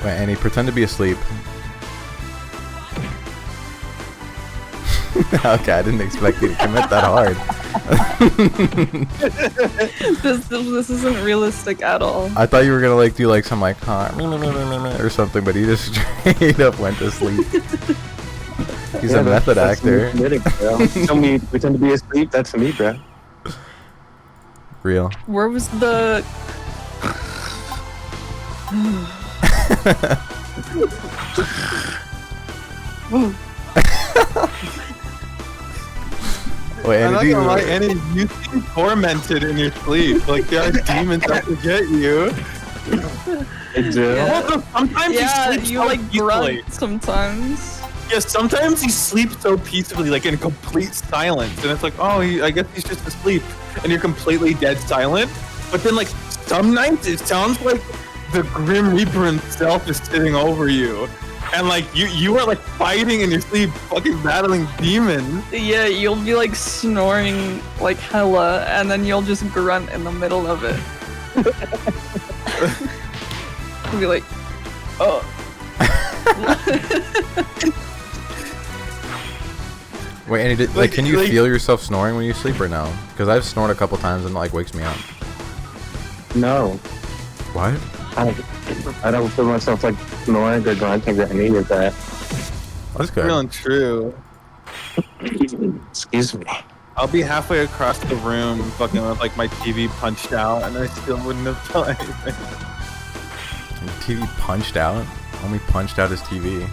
Wait, Annie, pretend to be asleep. Okay, I didn't expect you to commit that hard. This isn't realistic at all. I thought you were gonna like do like some like or something, but he just straight up went to sleep. He's a method actor. Tell me, pretend to be asleep. That's me, bro. Real. Where was the? Whoa. Wait, I'm not Andy, gonna lie, Annie, you seem tormented in your sleep. Like there are demons out to get you. I do. Yeah. Sometimes Yeah, he sleeps you so like peacefully. grunt sometimes. Yeah, sometimes he sleeps so peacefully, like in complete silence, and it's like, oh, I guess he's just asleep, and you're completely dead silent. But then, like, some nights it sounds like the Grim Reaper himself is sitting over you, and like you are like fighting in your sleep, fucking battling demons. Yeah, you'll be like snoring like hella, and then you'll just grunt in the middle of it. You'll be like, oh. wait, Andy, like, can you feel yourself snoring when you sleep or no? Because I've snored a couple times and it, like, wakes me up. No. What? I don't feel myself like snoring or grunting or any of that. That's good. Real and true. Excuse me. I'll be halfway across the room, fucking with like my TV punched out, and I still wouldn't have felt anything. TV punched out? Homie punched out his TV.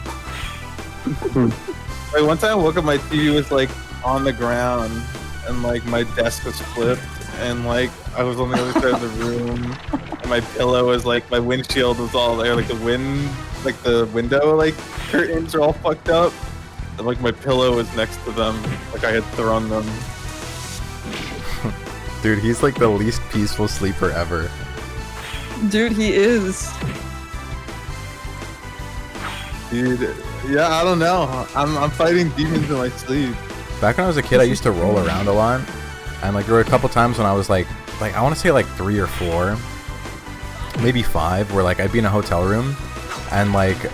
Like one time I woke up, my TV was like on the ground, and like my desk was flipped, and like I was on the other side of the room, and my pillow was like, my windshield was all there, like the window like curtains are all fucked up, and like my pillow was next to them, like I had thrown them. Dude, he's like the least peaceful sleeper ever. Dude, he is. Dude, yeah, I don't know. I'm fighting demons in my sleep. Back when I was a kid, I used to roll around a lot. And like there were a couple times when I was like I want to say like 3 or 4, maybe 5, where like I'd be in a hotel room and like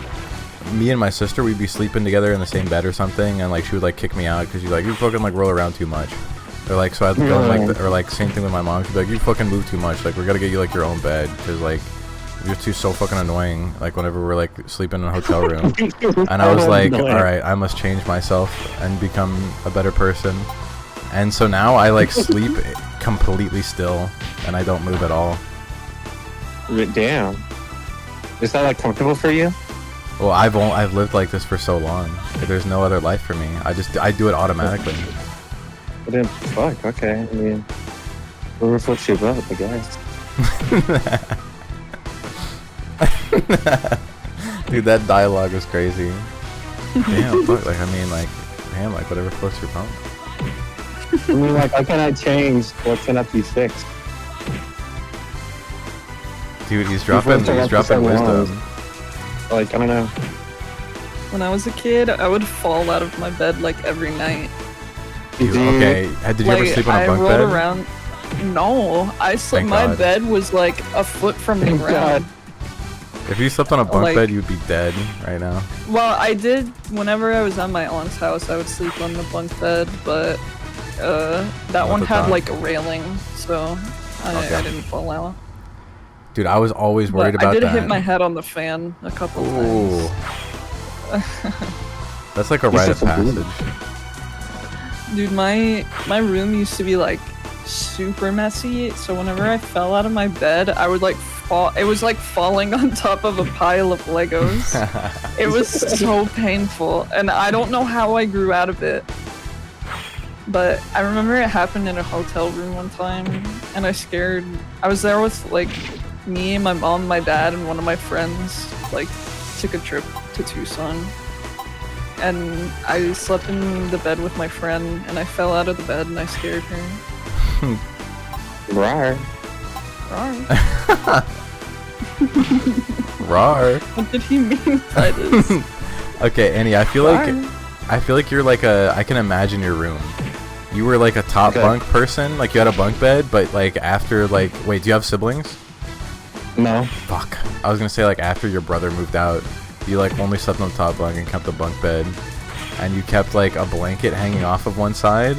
me and my sister, we'd be sleeping together in the same bed or something, and like she would like kick me out because she's like, you fucking like roll around too much. Or like, so I'd go and, like, or like same thing with my mom. She'd be like, you fucking move too much. Like we gotta get you like your own bed because like you're too so fucking annoying. Like whenever we're like sleeping in a hotel room, and I was like, all right, I must change myself and become a better person. And so now I like sleep completely still, and I don't move at all. Damn. Is that like comfortable for you? Well, I've lived like this for so long. There's no other life for me. I do it automatically. But then, fuck. Okay. I mean, whoever floats your boat, I guess. Dude, that dialogue was crazy. Damn, fuck. Like I mean, like, damn, like whatever floats your boat. I mean, like, how can I change what cannot be fixed? Dude, he's dropping wisdom. Like, I don't know. When I was a kid, I would fall out of my bed like every night. Dude, okay, did you ever sleep on a bunk bed? I rolled around. No, I slept. My bed was like a foot from the ground. If you slept on a bunk Like- bed, you'd be dead right now. Well, I did. Whenever I was at my aunt's house, I would sleep on the bunk bed, but that one had like a railing, so I didn't fall out. Dude, I was always worried But about I did that. hit my head on the fan a couple Ooh. times. That's like a rite of passage. Dude, my room used to be like super messy, so whenever I fell out of my bed, I would like fall. It was like falling on top of a pile of Legos. It was so painful, and I don't know how I grew out of it. But I remember it happened in a hotel room one time, and I was there with like me, my mom, my dad, and one of my friends. Like, took a trip to Tucson. And I slept in the bed with my friend, and I fell out of the bed, and I scared her. Rawr. Rawr. Rawr. What did he mean by this? Okay, Annie, I feel like you're like I can imagine your room. You were like a top bunk person, like you had a bunk bed, but like after like, wait, do you have siblings? No. Fuck. I was gonna say like after your brother moved out, you like only slept on the top bunk and kept the bunk bed, and you kept like a blanket hanging off of one side,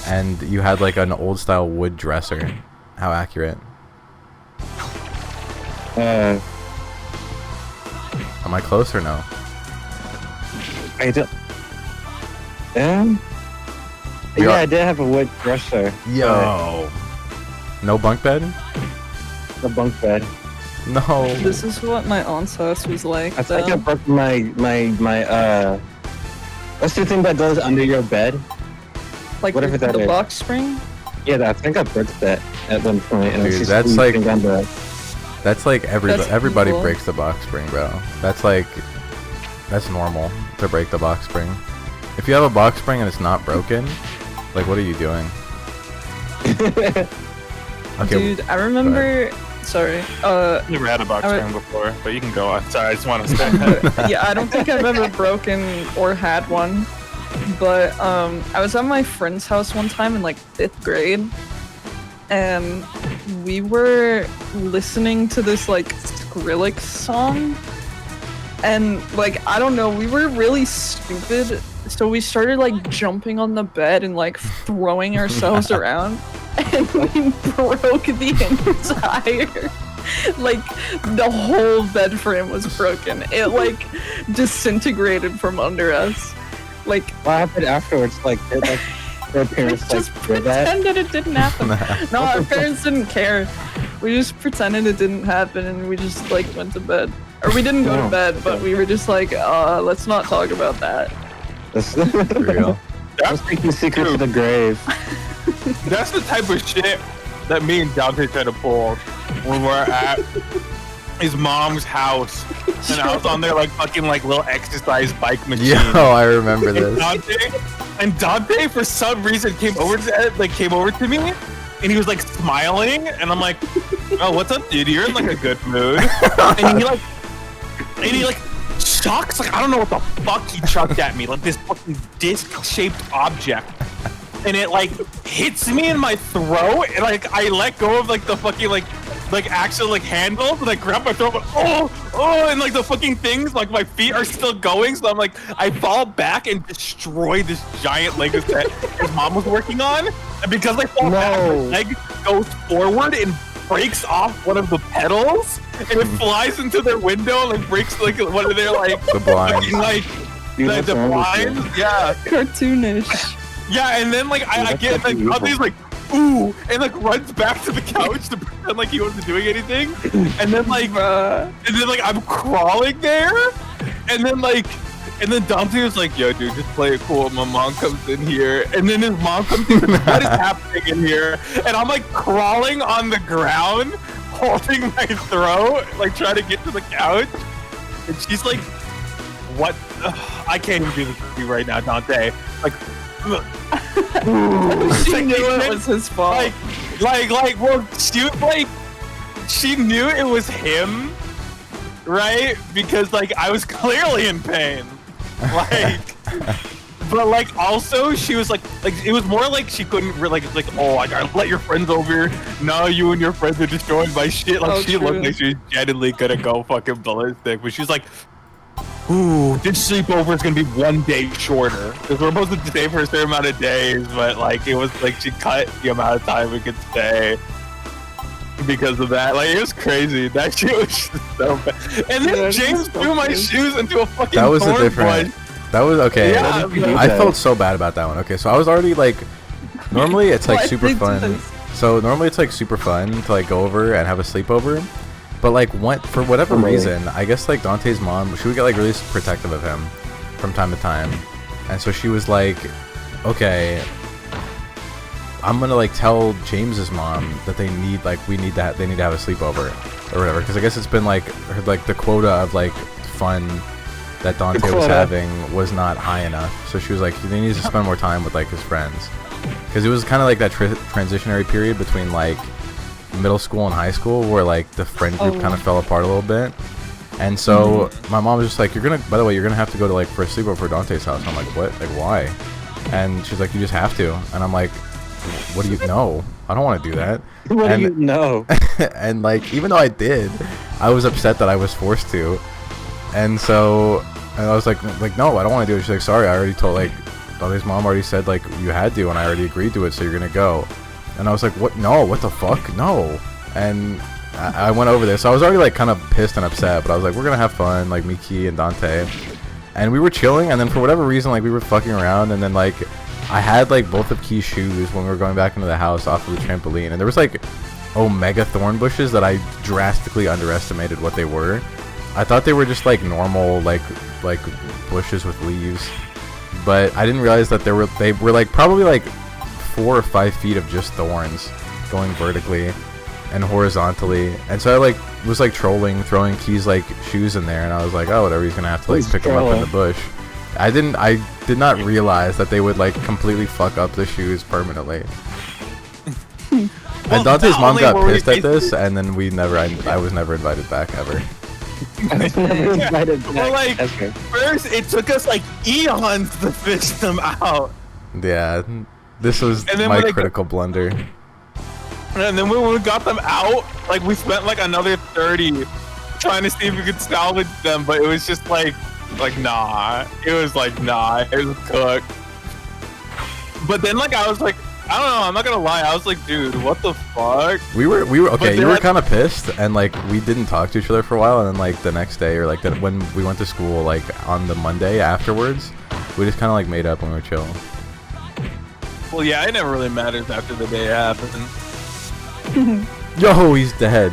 and you had like an old style wood dresser. How accurate? Am I close or no? I don't. Yeah. Yeah, I did have a wood dresser. Yo. No bunk bed? A bunk bed. No. This is what my aunt's house was like. I think I though. broke my what's the thing that goes under your bed? Like whatever that the is. box spring. Yeah, I think I broke that at one point. And I was Dude, just that's like- sleeping on the- That's like That's everybody evil. breaks the box spring, bro. That's like that's normal to break the box spring. If you have a box spring and it's not broken, like what are you doing? Okay. Dude, I remember. Sorry. Never had a box I would- spring before, but you can go on. Sorry, I just want to say that. Yeah, I don't think I've ever broken or had one. But I was at my friend's house one time in like 5th grade, and we were listening to this like Skrillex song, and like I don't know, we were really stupid, so we started like jumping on the bed and like throwing ourselves around, and we broke the entire like the whole bed frame was broken. It like disintegrated from under us. Like What happened afterwards? Like, did like their parents just like hear that? pretended it didn't happen. No, our parents didn't care. We just pretended it didn't happen, and we just like went to bed. Or we didn't go to Oh. bed, but we were just like, let's not talk about that. That's For real. Let's take the secret to the grave. That's the type of shit that me and Dante tried to pull when we're at his mom's house, and I was on there like fucking like little exercise bike machine. Yo, I remember And this. Dante for some reason came over to me, and he was like smiling, and I'm like, "Oh, what's up, dude? You're in like a good mood." and he like chucks like I don't know what the fuck he chucked at me, like this fucking disc-shaped object, and it like hits me in my throat, and like I let go of like the fucking like actual like handles, and I grab my throat, but and like the fucking things, like my feet are still going, so I'm like I fall back and destroy this giant Lego set his mom was working on, and because I fall back, my leg goes forward and breaks off one of the pedals, and it flies into their window and like breaks like one of their like The blinds. fucking, like Dude, the what's wrong with blinds, you? yeah. Cartoonish. Yeah, and then like I That's get like fucking evil. Dante's like ooh, and like runs back to the couch to pretend like he wasn't doing anything, and then like I'm crawling there, and then Dante was like, "Yo, dude, just play it cool." My mom comes in here, and then his mom comes in. What is happening in here? And I'm like crawling on the ground, holding my throat, like trying to get to the couch, and she's like, "What? Ugh, I can't even do this with you right now, Dante." Like. She knew it was his fault. Well, she knew it was him, right? Because like I was clearly in pain, like, but like also she was like it was more like she couldn't really like oh I gotta let your friends over. No, you and your friends are destroying my shit. Like Oh, she looked true. like she was genuinely gonna go fucking ballistic, but she's like. Ooh, this sleepover is gonna be 1 day shorter because we're supposed to stay for a certain amount of days, but like it was like she cut the amount of time we could stay because of that. Like it was crazy. That shit was just so bad. And then Yeah, James it's so threw my crazy. shoes into a fucking That was a thorn different. bush. That was okay. Yeah, I felt so bad about that one. Okay, so I was already like, normally it's like Why super did fun. this? So normally it's like super fun to like go over and have a sleepover, but like for whatever Really? reason, I guess like Dante's mom, she would get like really protective of him from time to time, and so she was like, okay, I'm gonna like tell James's mom that they need to have a sleepover or whatever, because I guess it's been like the quota of like fun that Dante was quota. having was not high enough, so she was like he needs to spend more time with like his friends, because it was kind of like that transitionary period between like middle school and high school where like the friend group kind of fell apart a little bit, and so my mom was just like, by the way, you're gonna have to go to like for a sleepover for Dante's house. I'm like, what? Like why? And she's like, you just have to. And I'm like, what do you know? I don't want to do that. What and, do you know? and like even though I did, I was upset that I was forced to, and so And I was like, no, I don't want to do it. She's like, sorry, I already told, like, Dante mom already said, like, you had to, and I already agreed to it, so you're gonna go. And I was like, what? No, what the fuck? No. And I went over there, so I was already, like, kind of pissed and upset, but I was like, we're gonna have fun, like, Miki and Dante. And we were chilling, and then for whatever reason, like, we were fucking around, and then, like, I had, like, both of Key's shoes when we were going back into the house off of the trampoline, and there was, like, omega thorn bushes that I drastically underestimated what they were. I thought they were just, like, normal, like bushes with leaves, but I didn't realize that they were like probably like 4 or 5 feet of just thorns going vertically and horizontally. And so I like was like trolling, throwing Key's like shoes in there, and I was like, oh, whatever, he's gonna have to like pick them up in the bush. I did not realize that they would like completely fuck up the shoes permanently. And Dante's mom got pissed at this, and then I was never invited back ever. Well, like, first it took us like eons to fish them out. Yeah, this was my critical blunder. And then when we got them out, like, we spent like another 30 trying to see if we could salvage them, but it was just like nah. It was like nah, it was cooked. But then like I was like, I don't know, I'm not gonna lie, I was like, dude, what the fuck? We were okay, you were kind of pissed, and like we didn't talk to each other for a while, and then like the next day, or like when we went to school, like on the Monday afterwards, we just kind of like made up when we were chilling. Well, yeah, it never really matters after the day happened. Yo, he's dead.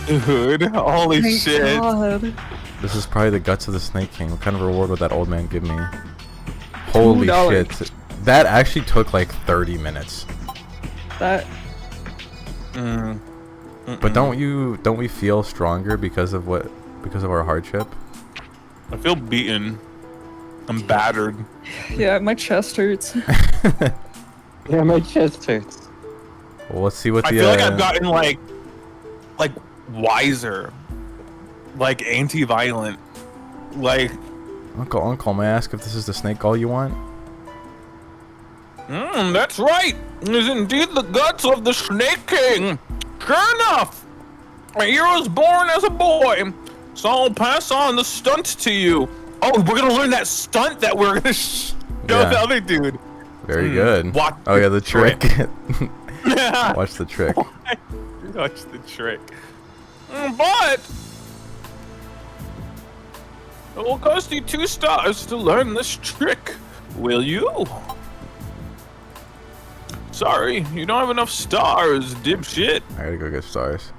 Dude, holy Thank shit. God. This is probably the guts of the Snake King. What kind of reward would that old man give me? Holy $2. shit. That actually took like 30 minutes. That. But don't we feel stronger because of our hardship? I feel beaten. I'm battered. Yeah, my chest hurts. Yeah, my chest hurts. Well, let's see what I the feel like I've gotten like wiser, like anti-violent, like. Uncle, may I ask if this is the snake gall you want? That's right. It is indeed the guts of the Snake King. Sure enough, a hero was born as a boy, so I'll pass on the stunt to you. Oh, we're gonna learn that stunt that we're gonna show the other dude. Very good. Watch the trick. Watch the trick. Watch the trick. But it will cost you 2 stars to learn this trick. Will you? Sorry, you don't have enough stars, dipshit. I gotta go get stars.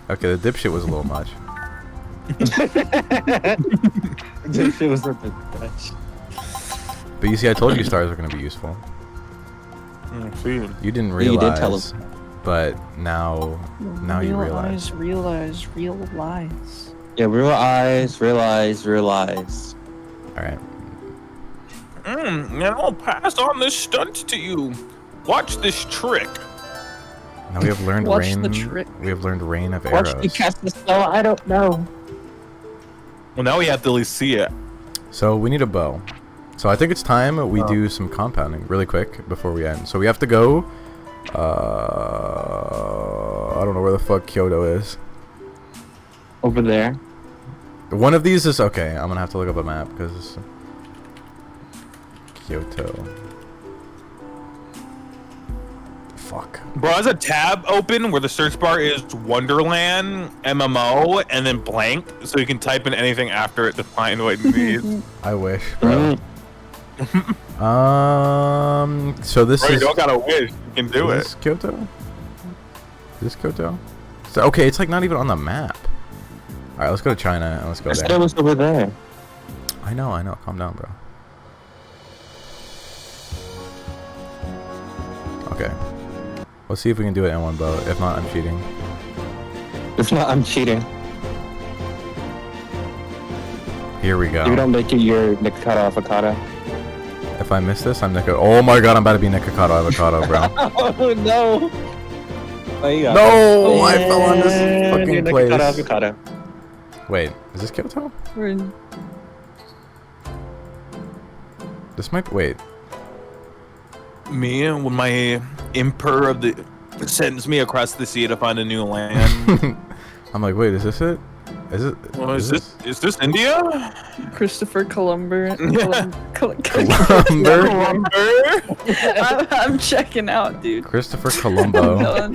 Okay, the dipshit was a little much. Dipshit was a bit much. But you see, I told you stars were gonna be useful. You didn't realize. You did tell us. But now you realize. Realize. Yeah, realize. All right. And I'll pass on this stunt to you. Watch this trick. Now we have learned Watch rain. the trick. We have learned rain of arrows. Watch me cast the spell. I don't know. Well, now we have to at least see it. So we need a bow. So I think it's time we do some compounding really quick before we end. So we have to go. I don't know where the fuck Kyoto is. Over there. One of these is okay. I'm gonna have to look up a map because Kyoto. Fuck. Bro, has a tab open where the search bar is Wonderland, MMO, and then blank, so you can type in anything after it to find what you need. I wish, bro. So this Bro, is. you don't gotta wish. You can do is it. this Kyoto? Is this Kyoto? So, okay, it's like not even on the map. All right, let's go to China and let's go I said there. it was over there. I know. Calm down, bro. Okay. Let's see if we can do it in one bow. If not, I'm cheating. If not, I'm cheating. Here we go. If you don't make it, you're Nikocado Avocado. If I miss this, I'm Nico. Oh my god, I'm about to be Nikocado Avocado, bro. Oh no! Oh, you got No! it. I fell on this And fucking you're place. Nikocado Avocado. Wait, is this Kyoto? We're in. This might be. Wait. Me, when my Emperor of the sends me across the sea to find a new land. I'm like, wait, is this it? Is it? Well, is this India? Christopher Columber. Columber? I'm checking out, dude. Christopher Columbo.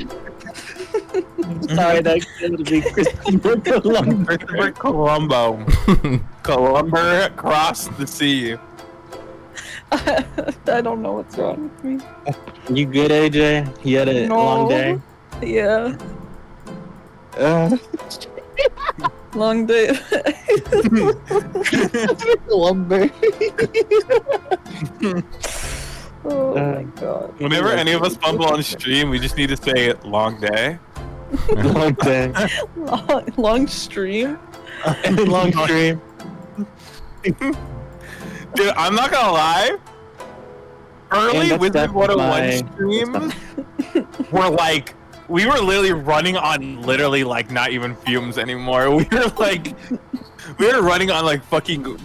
Sorry, that killed me. Christopher Columbo. Christopher Columbo. Columber across the sea. I don't know what's wrong with me. You good, AJ? You had a long day? Yeah. Long day. Columber. Oh my god. Whenever any of us fumble on stream, we just need to say long day. Long day. Long stream? Long stream. Dude, I'm not gonna lie. Early that's Wizard 101 definitely streams were like, we were literally running on literally like not even fumes anymore. We were running on like fucking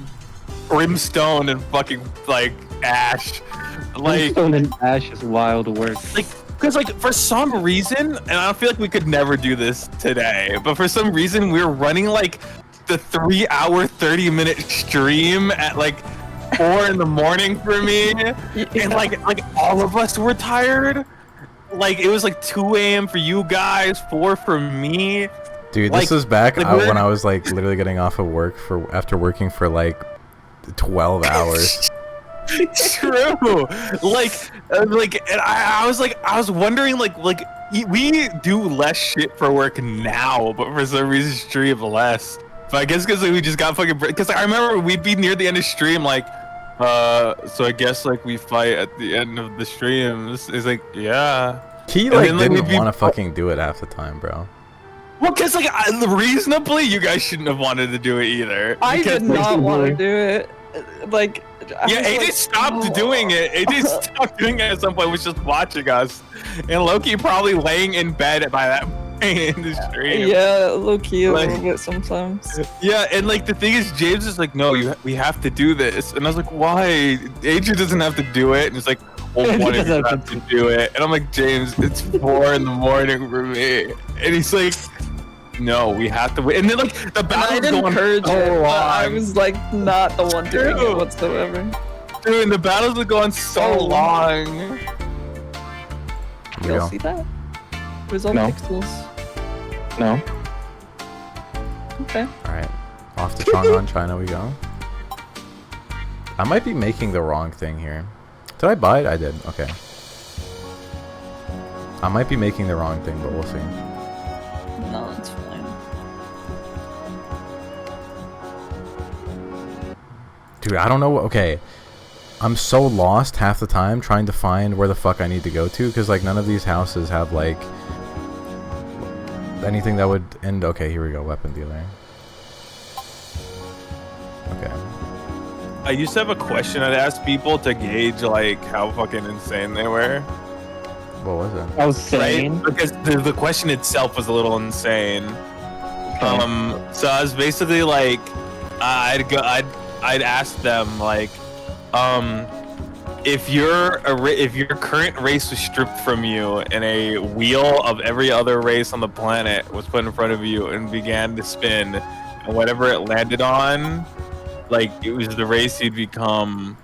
brimstone and fucking like ash. Like, Brimstone and ash is wild work. like, because like for some reason, and I feel like we could never do this today, but for some reason we were running like the 3-hour 30-minute stream at like 4 in the morning for me, and like all of us were tired. Like it was like 2 a.m. for you guys, 4 for me. Dude, Like- this was back like, when I was like literally getting off of work after working for like 12 hours. True. And I was wondering like we do less shit for work now, but for some reason stream less. But I guess because we just got fucking, because I remember we'd be near the end of stream like, so I guess like we fight at the end of the streams. It's like, yeah. He And like then, like, didn't we'd be- want to fucking do it half the time, bro. Well, because like reasonably, you guys shouldn't have wanted to do it either. I Because, did not want to do it. Like, I Yeah, was AJ like, stopped oh. doing it. AJ stopped doing it at some point. Was just watching us, and Loki probably laying in bed by that point in the stream. Yeah, low key a Like- little bit sometimes. Yeah, and like the thing is, James is like, no, we have to do this, and I was like, why? AJ doesn't have to do it, and it's like, well, what if you have to do it? And I'm like, James, it's 4 in the morning for me, and he's like, no, we have to wait. And then like the And I battle's didn't going encourage so it, but long. I was like not the one doing True. it whatsoever. Dude, and the battles are going so Oh. long. Here we Y'all go. see that? It was all No. pixels. No. Okay. Alright. Off to Chang'an, China we go. I might be making the wrong thing here. Did I buy it? I did. Okay. I might be making the wrong thing, but we'll see. No, it's fine. Dude, I don't know. Okay. I'm so lost half the time trying to find where the fuck I need to go to, because like none of these houses have like anything that would end. Okay, here we go. Weapon dealer. Okay. I used to have a question I'd ask people to gauge like how fucking insane they were. What was it? I was saying. Right? Because the question itself was a little insane. So I was basically like, I'd ask them like, if your current race was stripped from you and a wheel of every other race on the planet was put in front of you and began to spin, and whatever it landed on, like it was the race you'd become,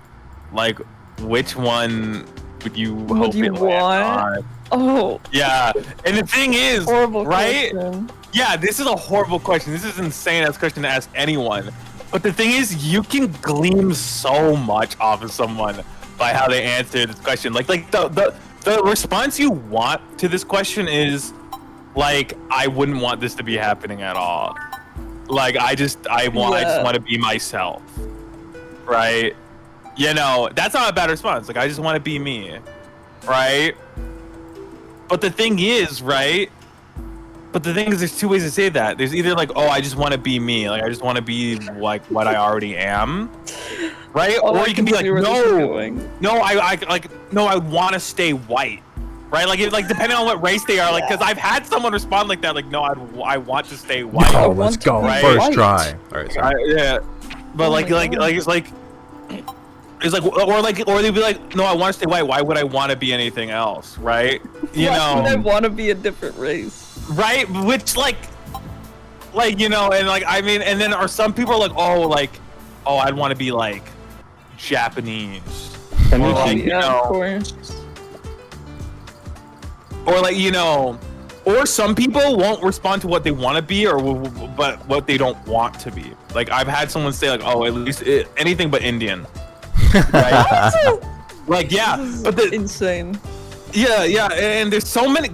like which one would you hope you it land want? on? Oh, Yeah, and the thing is, horrible right? question. Yeah, this is a horrible question. This is an insane ass question to ask anyone. But the thing is, you can glean so much off of someone by how they answer this question. Like the response you want to this question is like, I wouldn't want this to be happening at all. Like I just want to be myself. Right? You know, that's not a bad response. Like I just want to be me. Right? But the thing is, right? But the thing is, there's two ways to say that. There's either like, oh, I just want to be me, like I just want to be like what I already am, right? Oh, or you can be like, see where this is no, going. I want to stay white, right? Like, depending on what race they are, like, because I've had someone respond like that, like, no, I want to stay white. Oh, I let's want to go. be First white. try. All right, sorry. Yeah, but Oh like my God. it's like, or they'd be like, no, I want to stay white. Why would I want to be anything else, right? You Why know, would I want to be a different race? right? Which like like, you know, and like, I mean, and then are some people are like, oh, I'd want to be like Japanese, or like, you Yeah, of know, course. or like, you know, or some people won't respond to what they want to be, or but what they don't want to be. Like, I've had someone say like, oh, at least anything but Indian. Right? Like, yeah, but the Insane. yeah, and there's so many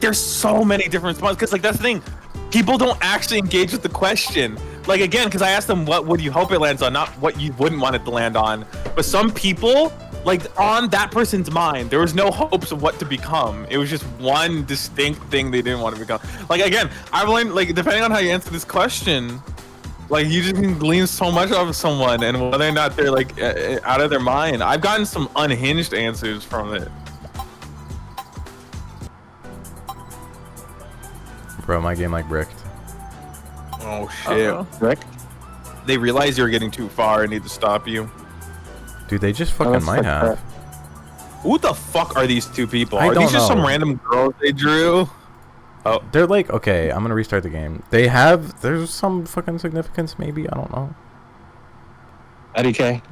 different responses, because like that's the thing, people don't actually engage with the question. Like, again, because I asked them what would you hope it lands on, not what you wouldn't want it to land on. But some people, like, on that person's mind, there was no hopes of what to become. It was just one distinct thing they didn't want to become. Like, again, I've learned, like, depending on how you answer this question, like, you just can glean so much off of someone and whether or not they're like out of their mind. I've gotten some unhinged answers from it. Bro, my game like bricked. Oh shit! Uh-oh. Rick? They realize you're getting too far and need to stop you. Dude, they just fucking that's might like have. Who the fuck are these two people? I Are don't these just know. some random girls they drew? Oh, They're like, okay, I'm gonna restart the game. There's some fucking significance, maybe, I don't know. Eddie K.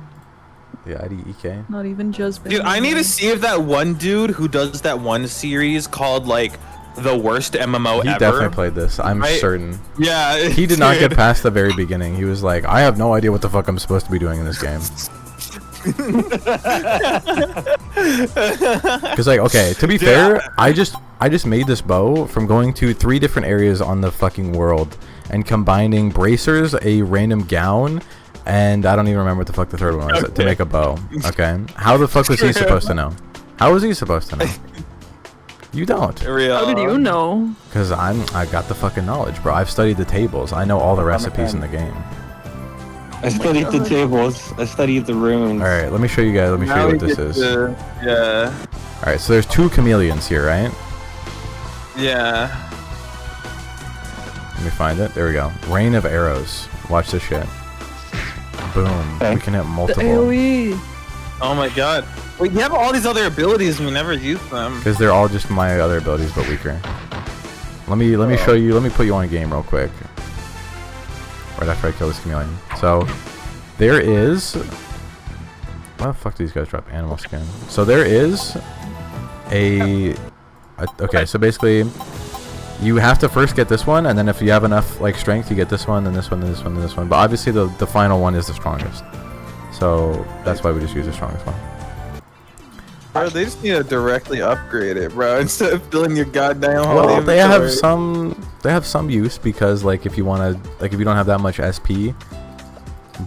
Yeah, IDEK. Not even just. dude, I need to see if that one dude who does that one series called like the worst MMO He ever. definitely played this, I'm Right? certain. Yeah, He did not get dude. past the very beginning. He was like, I have no idea what the fuck I'm supposed to be doing in this game. Because like, okay, to be fair, I just made this bow from going to 3 different areas on the fucking world and combining bracers, a random gown, and I don't even remember what the fuck the third one was to make a bow. Okay, how the fuck was he supposed to know? How was he supposed to know? You don't. How did you know? Because I got the fucking knowledge, bro. I've studied the tables. I know all the recipes in the game. I studied the tables. I studied the runes. All right, let me show you guys. Let me show Now you we what this get is. to- yeah, All right, so there's 2 chameleons here, right? yeah. Let me find it. There we go. Rain of arrows. Watch this shit. Boom. Okay. We can hit The multiple. AOE. Oh my god. Wait, you have all these other abilities and we never use them. Because they're all just my other abilities, but weaker. Let me show you. Let me put you on a game real quick. Right after I kill this chameleon. So there is. Why the fuck do these guys drop animal skin? So there is okay. So basically, you have to first get this one, and then if you have enough like strength, you get this one, then this one, then this one, then this one. But obviously, the final one is the strongest. So that's why we just use the strongest one. Bro, they just need to directly upgrade it, bro, instead of filling your goddamn whole Well, they have inventory. some use because like if you want to if you don't have that much SP,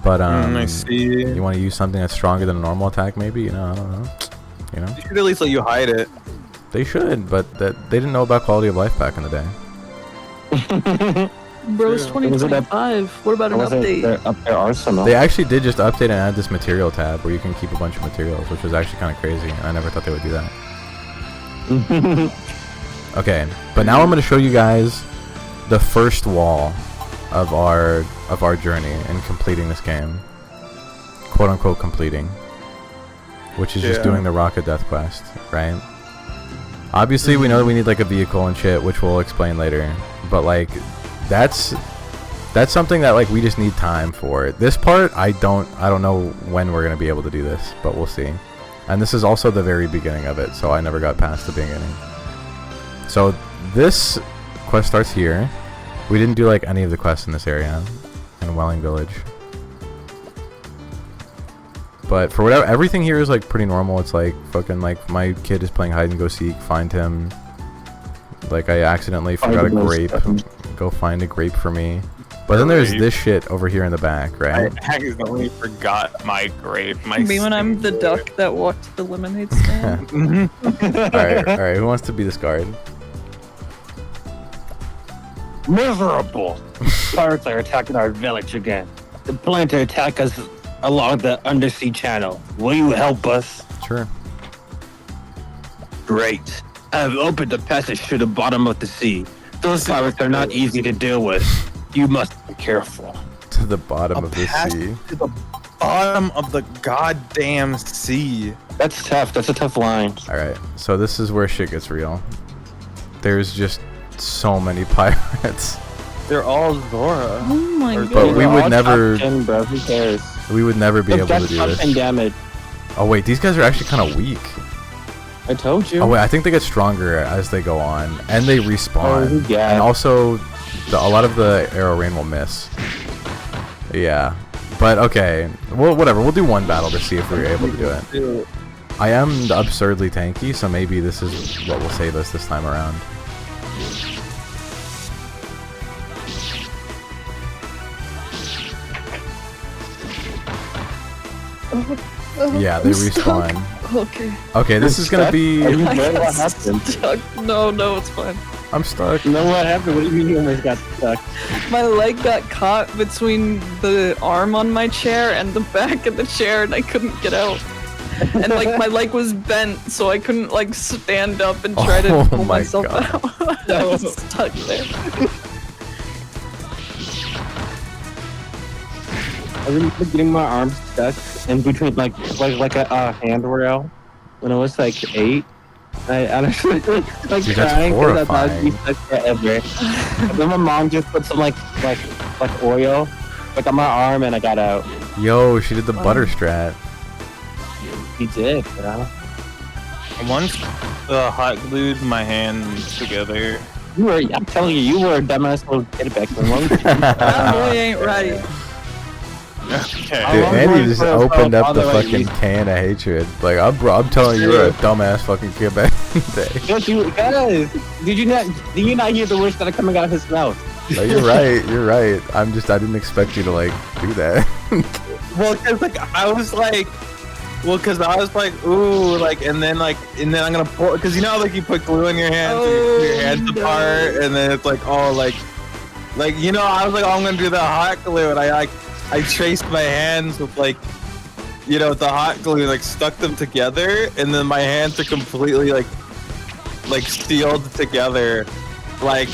but I see. you want to use something that's stronger than a normal attack, maybe, you know, I don't know, you know. They should at least let you hide it. They should, but they didn't know about quality of life back in the day. Bro, it's True. Was it up- 2025. What about an Was it update? up their arsenal? They actually did just update and add this material tab where you can keep a bunch of materials, which was actually kind of crazy. And I never thought they would do that. Okay, but now I'm going to show you guys the first wall of our journey in completing this game, quote unquote completing, which is just Yeah. doing the Rocket Death quest, right? Obviously, we know that we need like a vehicle and shit, which we'll explain later. But like, that's something that like we just need time for. This part, I don't know when we're gonna be able to do this, but we'll see. And this is also the very beginning of it, so I never got past the beginning. So this quest starts here. We didn't do like any of the quests in this area in Welling Village. But for whatever, everything here is like pretty normal. It's like fucking like my kid is playing hide and go seek, find him. Like I accidentally forgot a grape. Go find a grape for me. But then there's this shit over here in the back, right? I accidentally forgot my grape. My Me when I'm the duck that walked the lemonade stand. Alright, who wants to be this guard? Miserable! Pirates are attacking our village again. They plan to attack us along the undersea channel. Will you help us? Sure. Great. I have opened the passage to the bottom of the sea. Those pirates are not easy to deal with. You must be careful. To the bottom of the passage sea. to the bottom of the goddamn sea. That's tough. That's a tough line. Alright, so this is where shit gets real. There's just so many pirates. They're all Zora. Oh my But god. But we They're would all never- top 10, bro. Who cares? We would never be able to That's do top this. 10 damage. Oh wait, these guys are actually kind of weak. I told you. Oh wait, I think they get stronger as they go on, and they respawn. Oh, yeah. And also, a lot of the arrow rain will miss. Yeah, but okay. Well, whatever. We'll do one battle to see if we're able to do it. I am absurdly tanky, so maybe this is what will save us this time around. Yeah, they I'm stuck. respawn. Okay. Okay, this is gonna Are be. you I good? got What happened? stuck. No, it's fine. I'm stuck. No, what happened? What do you mean you almost got stuck? My leg got caught between the arm on my chair and the back of the chair, and I couldn't get out. And like my leg was bent, so I couldn't like stand up and try Oh to pull my myself God. out. I was stuck there. I remember getting my arm stuck in between like a handrail when I was like 8. I honestly like Dude, that's crying because I thought I'd be horrifying. stuck forever. And then my mom just put some like oil like on my arm and I got out. Yo, she did the butter strat. He did, bro. Once hot glued my hands together. I'm telling you, you were a dumbass little kid back then. That boy ain't right. Okay. How Dude, long Andy was just it opened up all the the way fucking east? can of hatred. Like, I'm telling you, you're a dumbass fucking kid back in the day. Don't you guys? Did you not hear the words that are coming out of his mouth? No, you're right. You're right. I didn't expect you to like do that. Well, cause like I was like, ooh, like, and then I'm gonna pull, cause you know, like you put glue in your hands, and you pull your hands no. apart, and then it's like, oh, like, you know, I was like, oh, I'm gonna do the hot glue, and I traced my hands with like, you know, the hot glue, like stuck them together, and then my hands are completely like sealed together. Like,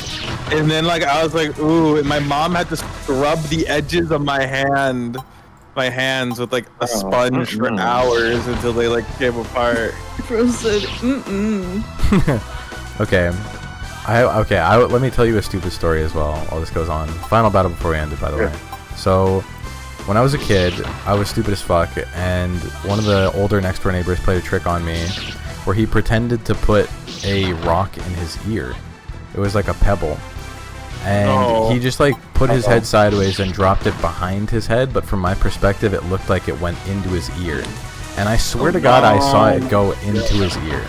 and then like I was like, ooh, and my mom had to scrub the edges of my hands with like a sponge for hours until they like came apart. Bro said, Okay. Let me tell you a stupid story as well while this goes on. Final battle before we end it, by the way. So, when I was a kid, I was stupid as fuck, and one of the older next door neighbors played a trick on me where he pretended to put a rock in his ear. It was like a pebble. And he just like put his head sideways and dropped it behind his head, but from my perspective it looked like it went into his ear. And I swear to God I saw it go into his ear.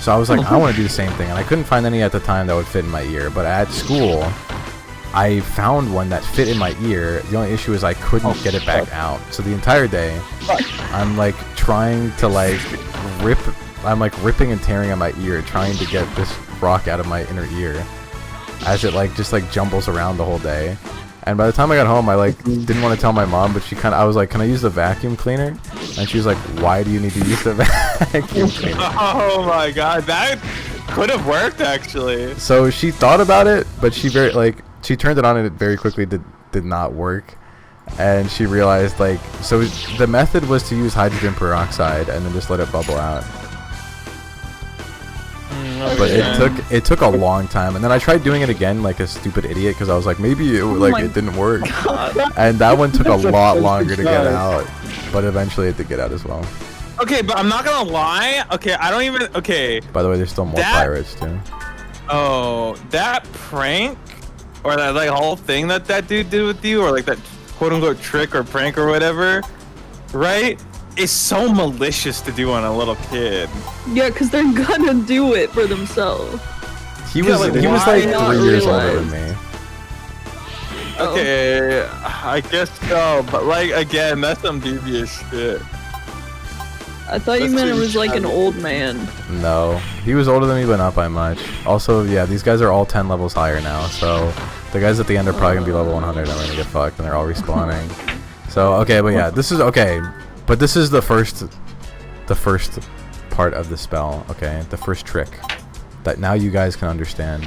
So I was like, I want to do the same thing, and I couldn't find any at the time that would fit in my ear, but at school I found one that fit in my ear. The only issue is I couldn't get it back out. So the entire day I'm like trying to like ripping and tearing at my ear, trying to get this rock out of my inner ear, as it like just like jumbles around the whole day. And by the time I got home, I like didn't want to tell my mom, but I was like, can I use the vacuum cleaner? And she was like, why do you need to use the vacuum cleaner? Oh my God, that could have worked actually. So she thought about it, but she turned it on and it very quickly did not work. And she realized so the method was to use hydrogen peroxide and then just let it bubble out. But it took a long time, and then I tried doing it again like a stupid idiot because I was like, maybe it didn't work, and that one took a lot longer to get out, but eventually it did get out as well. Okay, but I'm not gonna lie. Okay, I don't even. Okay. By the way, there's still more pirates too. Oh, that prank or that like whole thing that dude did with you, or like that quote unquote trick or prank or whatever, right? Is so malicious to do on a little kid. Yeah, because they're gonna do it for themselves. He was like 3 years older than me. Okay, I guess so, but like again, that's some devious shit. I thought you meant it was like an old man. No, he was older than me, but not by much. Also, yeah, these guys are all 10 levels higher now, so the guys at the end are probably gonna be level 100 and we're gonna get fucked, and they're all respawning. So okay, but yeah, this is okay. But this is the first part of the spell, okay? The first trick that now you guys can understand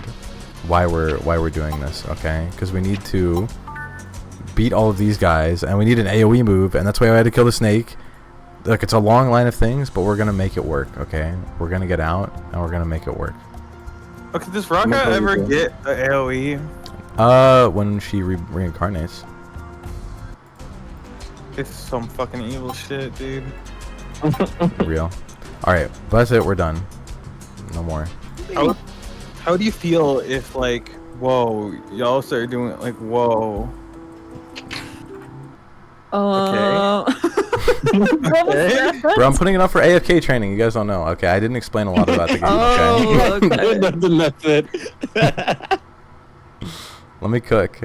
why we're doing this, okay? Because we need to beat all of these guys, and we need an AoE move, and that's why I had to kill the snake. Look, it's a long line of things, but we're gonna make it work, okay? We're gonna get out, and we're gonna make it work. Okay, does Raka ever get the AoE? When she reincarnates. It's some fucking evil shit, dude. Real. Alright, but that's it, we're done. No more. How do you feel if, like, whoa, y'all start doing, like, whoa. What was that? Bro, I'm putting it up for AFK training. You guys don't know. Okay, I didn't explain a lot about the game. Okay? Oh, okay. That's it. Let me cook.